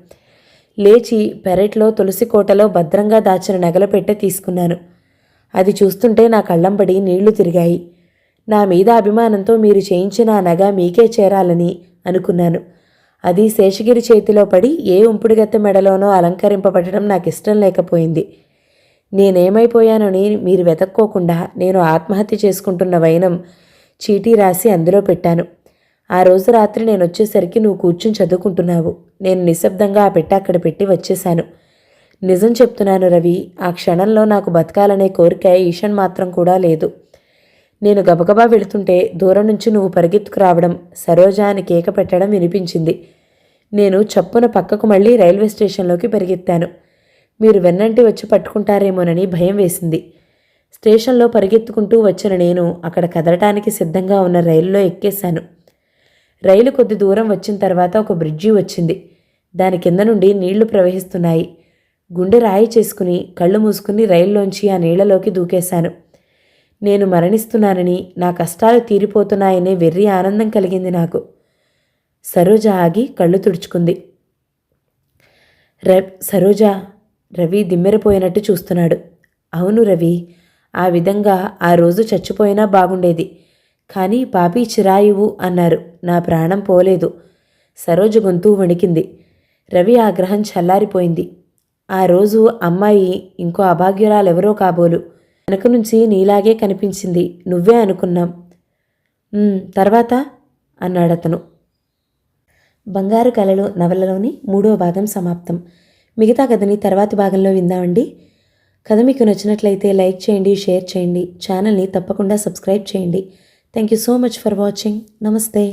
S1: లేచి పెరట్లో తులసి కోటలో భద్రంగా దాచిన నగల పెట్టె తీసుకున్నాను. అది చూస్తుంటే నా కళ్ళంబడి నీళ్లు తిరిగాయి. నా మీద అభిమానంతో మీరు చేయించిన ఆ నగ మీకే చేరాలని అనుకున్నాను. అది శేషగిరి చేతిలో పడి ఏ ఉంపుడుగత్తె మెడలోనో అలంకరింపబడటం నాకు ఇష్టం లేకపోయింది. నేనేమైపోయానని మీరు వెతక్కోకుండా నేను ఆత్మహత్య చేసుకుంటున్న వైనం చీటీ రాసి అందులో పెట్టాను. ఆ రోజు రాత్రి నేను వచ్చేసరికి నువ్వు కూర్చుని చదువుకుంటున్నావు. నేను నిశ్శబ్దంగా ఆ పెట్టె అక్కడ పెట్టి వచ్చేశాను. నిజం చెప్తున్నాను రవి, ఆ క్షణంలో నాకు బతకాలనే కోరిక ఈషన్ మాత్రం కూడా లేదు. నేను గబగబా వెళుతుంటే దూరం నుంచి నువ్వు పరిగెత్తుకు రావడం, సరోజా అని కేక పెట్టడం వినిపించింది. నేను చప్పున పక్కకు మళ్ళీ రైల్వే స్టేషన్లోకి పరిగెత్తాను. మీరు వెన్నంటి వచ్చి పట్టుకుంటారేమోనని భయం వేసింది. స్టేషన్లో పరిగెత్తుకుంటూ వచ్చిన నేను అక్కడ కదలటానికి సిద్ధంగా ఉన్న రైలులో ఎక్కేశాను. రైలు కొద్ది దూరం వచ్చిన తర్వాత ఒక బ్రిడ్జి వచ్చింది. దాని కింద నుండి నీళ్లు ప్రవహిస్తున్నాయి. గుండె రాయి చేసుకుని కళ్ళు మూసుకుని రైల్లోంచి ఆ నీళ్లలోకి దూకేశాను. నేను మరణిస్తున్నానని, నా కష్టాలు తీరిపోతున్నాయనే వెర్రి ఆనందం కలిగింది నాకు. సరోజ ఆగి కళ్ళు తుడుచుకుంది. సరోజా, రవి దిమ్మెరపోయినట్టు చూస్తున్నాడు. అవును రవి, ఆ విధంగా ఆ రోజు చచ్చిపోయినా బాగుండేది. కానీ పాపి చిరాయువు అన్నారు. నా ప్రాణం పోలేదు. సరోజ గొంతు వణికింది. రవి ఆగ్రహం చల్లారిపోయింది. ఆ రోజు అమ్మాయి ఇంకో అభాగ్యురాలెవరో కాబోలు. వెనక నుంచి నీలాగే కనిపించింది. నువ్వే అనుకున్నాం. తర్వాత అన్నాడతను. బంగారు కలలు నవలలోని 3వ భాగం సమాప్తం. మిగతా కథని తర్వాతి భాగంలో విందామండి. కథ మీకు నచ్చినట్లయితే లైక్ చేయండి, షేర్ చేయండి, ఛానల్ని తప్పకుండా సబ్స్క్రైబ్ చేయండి. Thank you so much for watching. నమస్తే.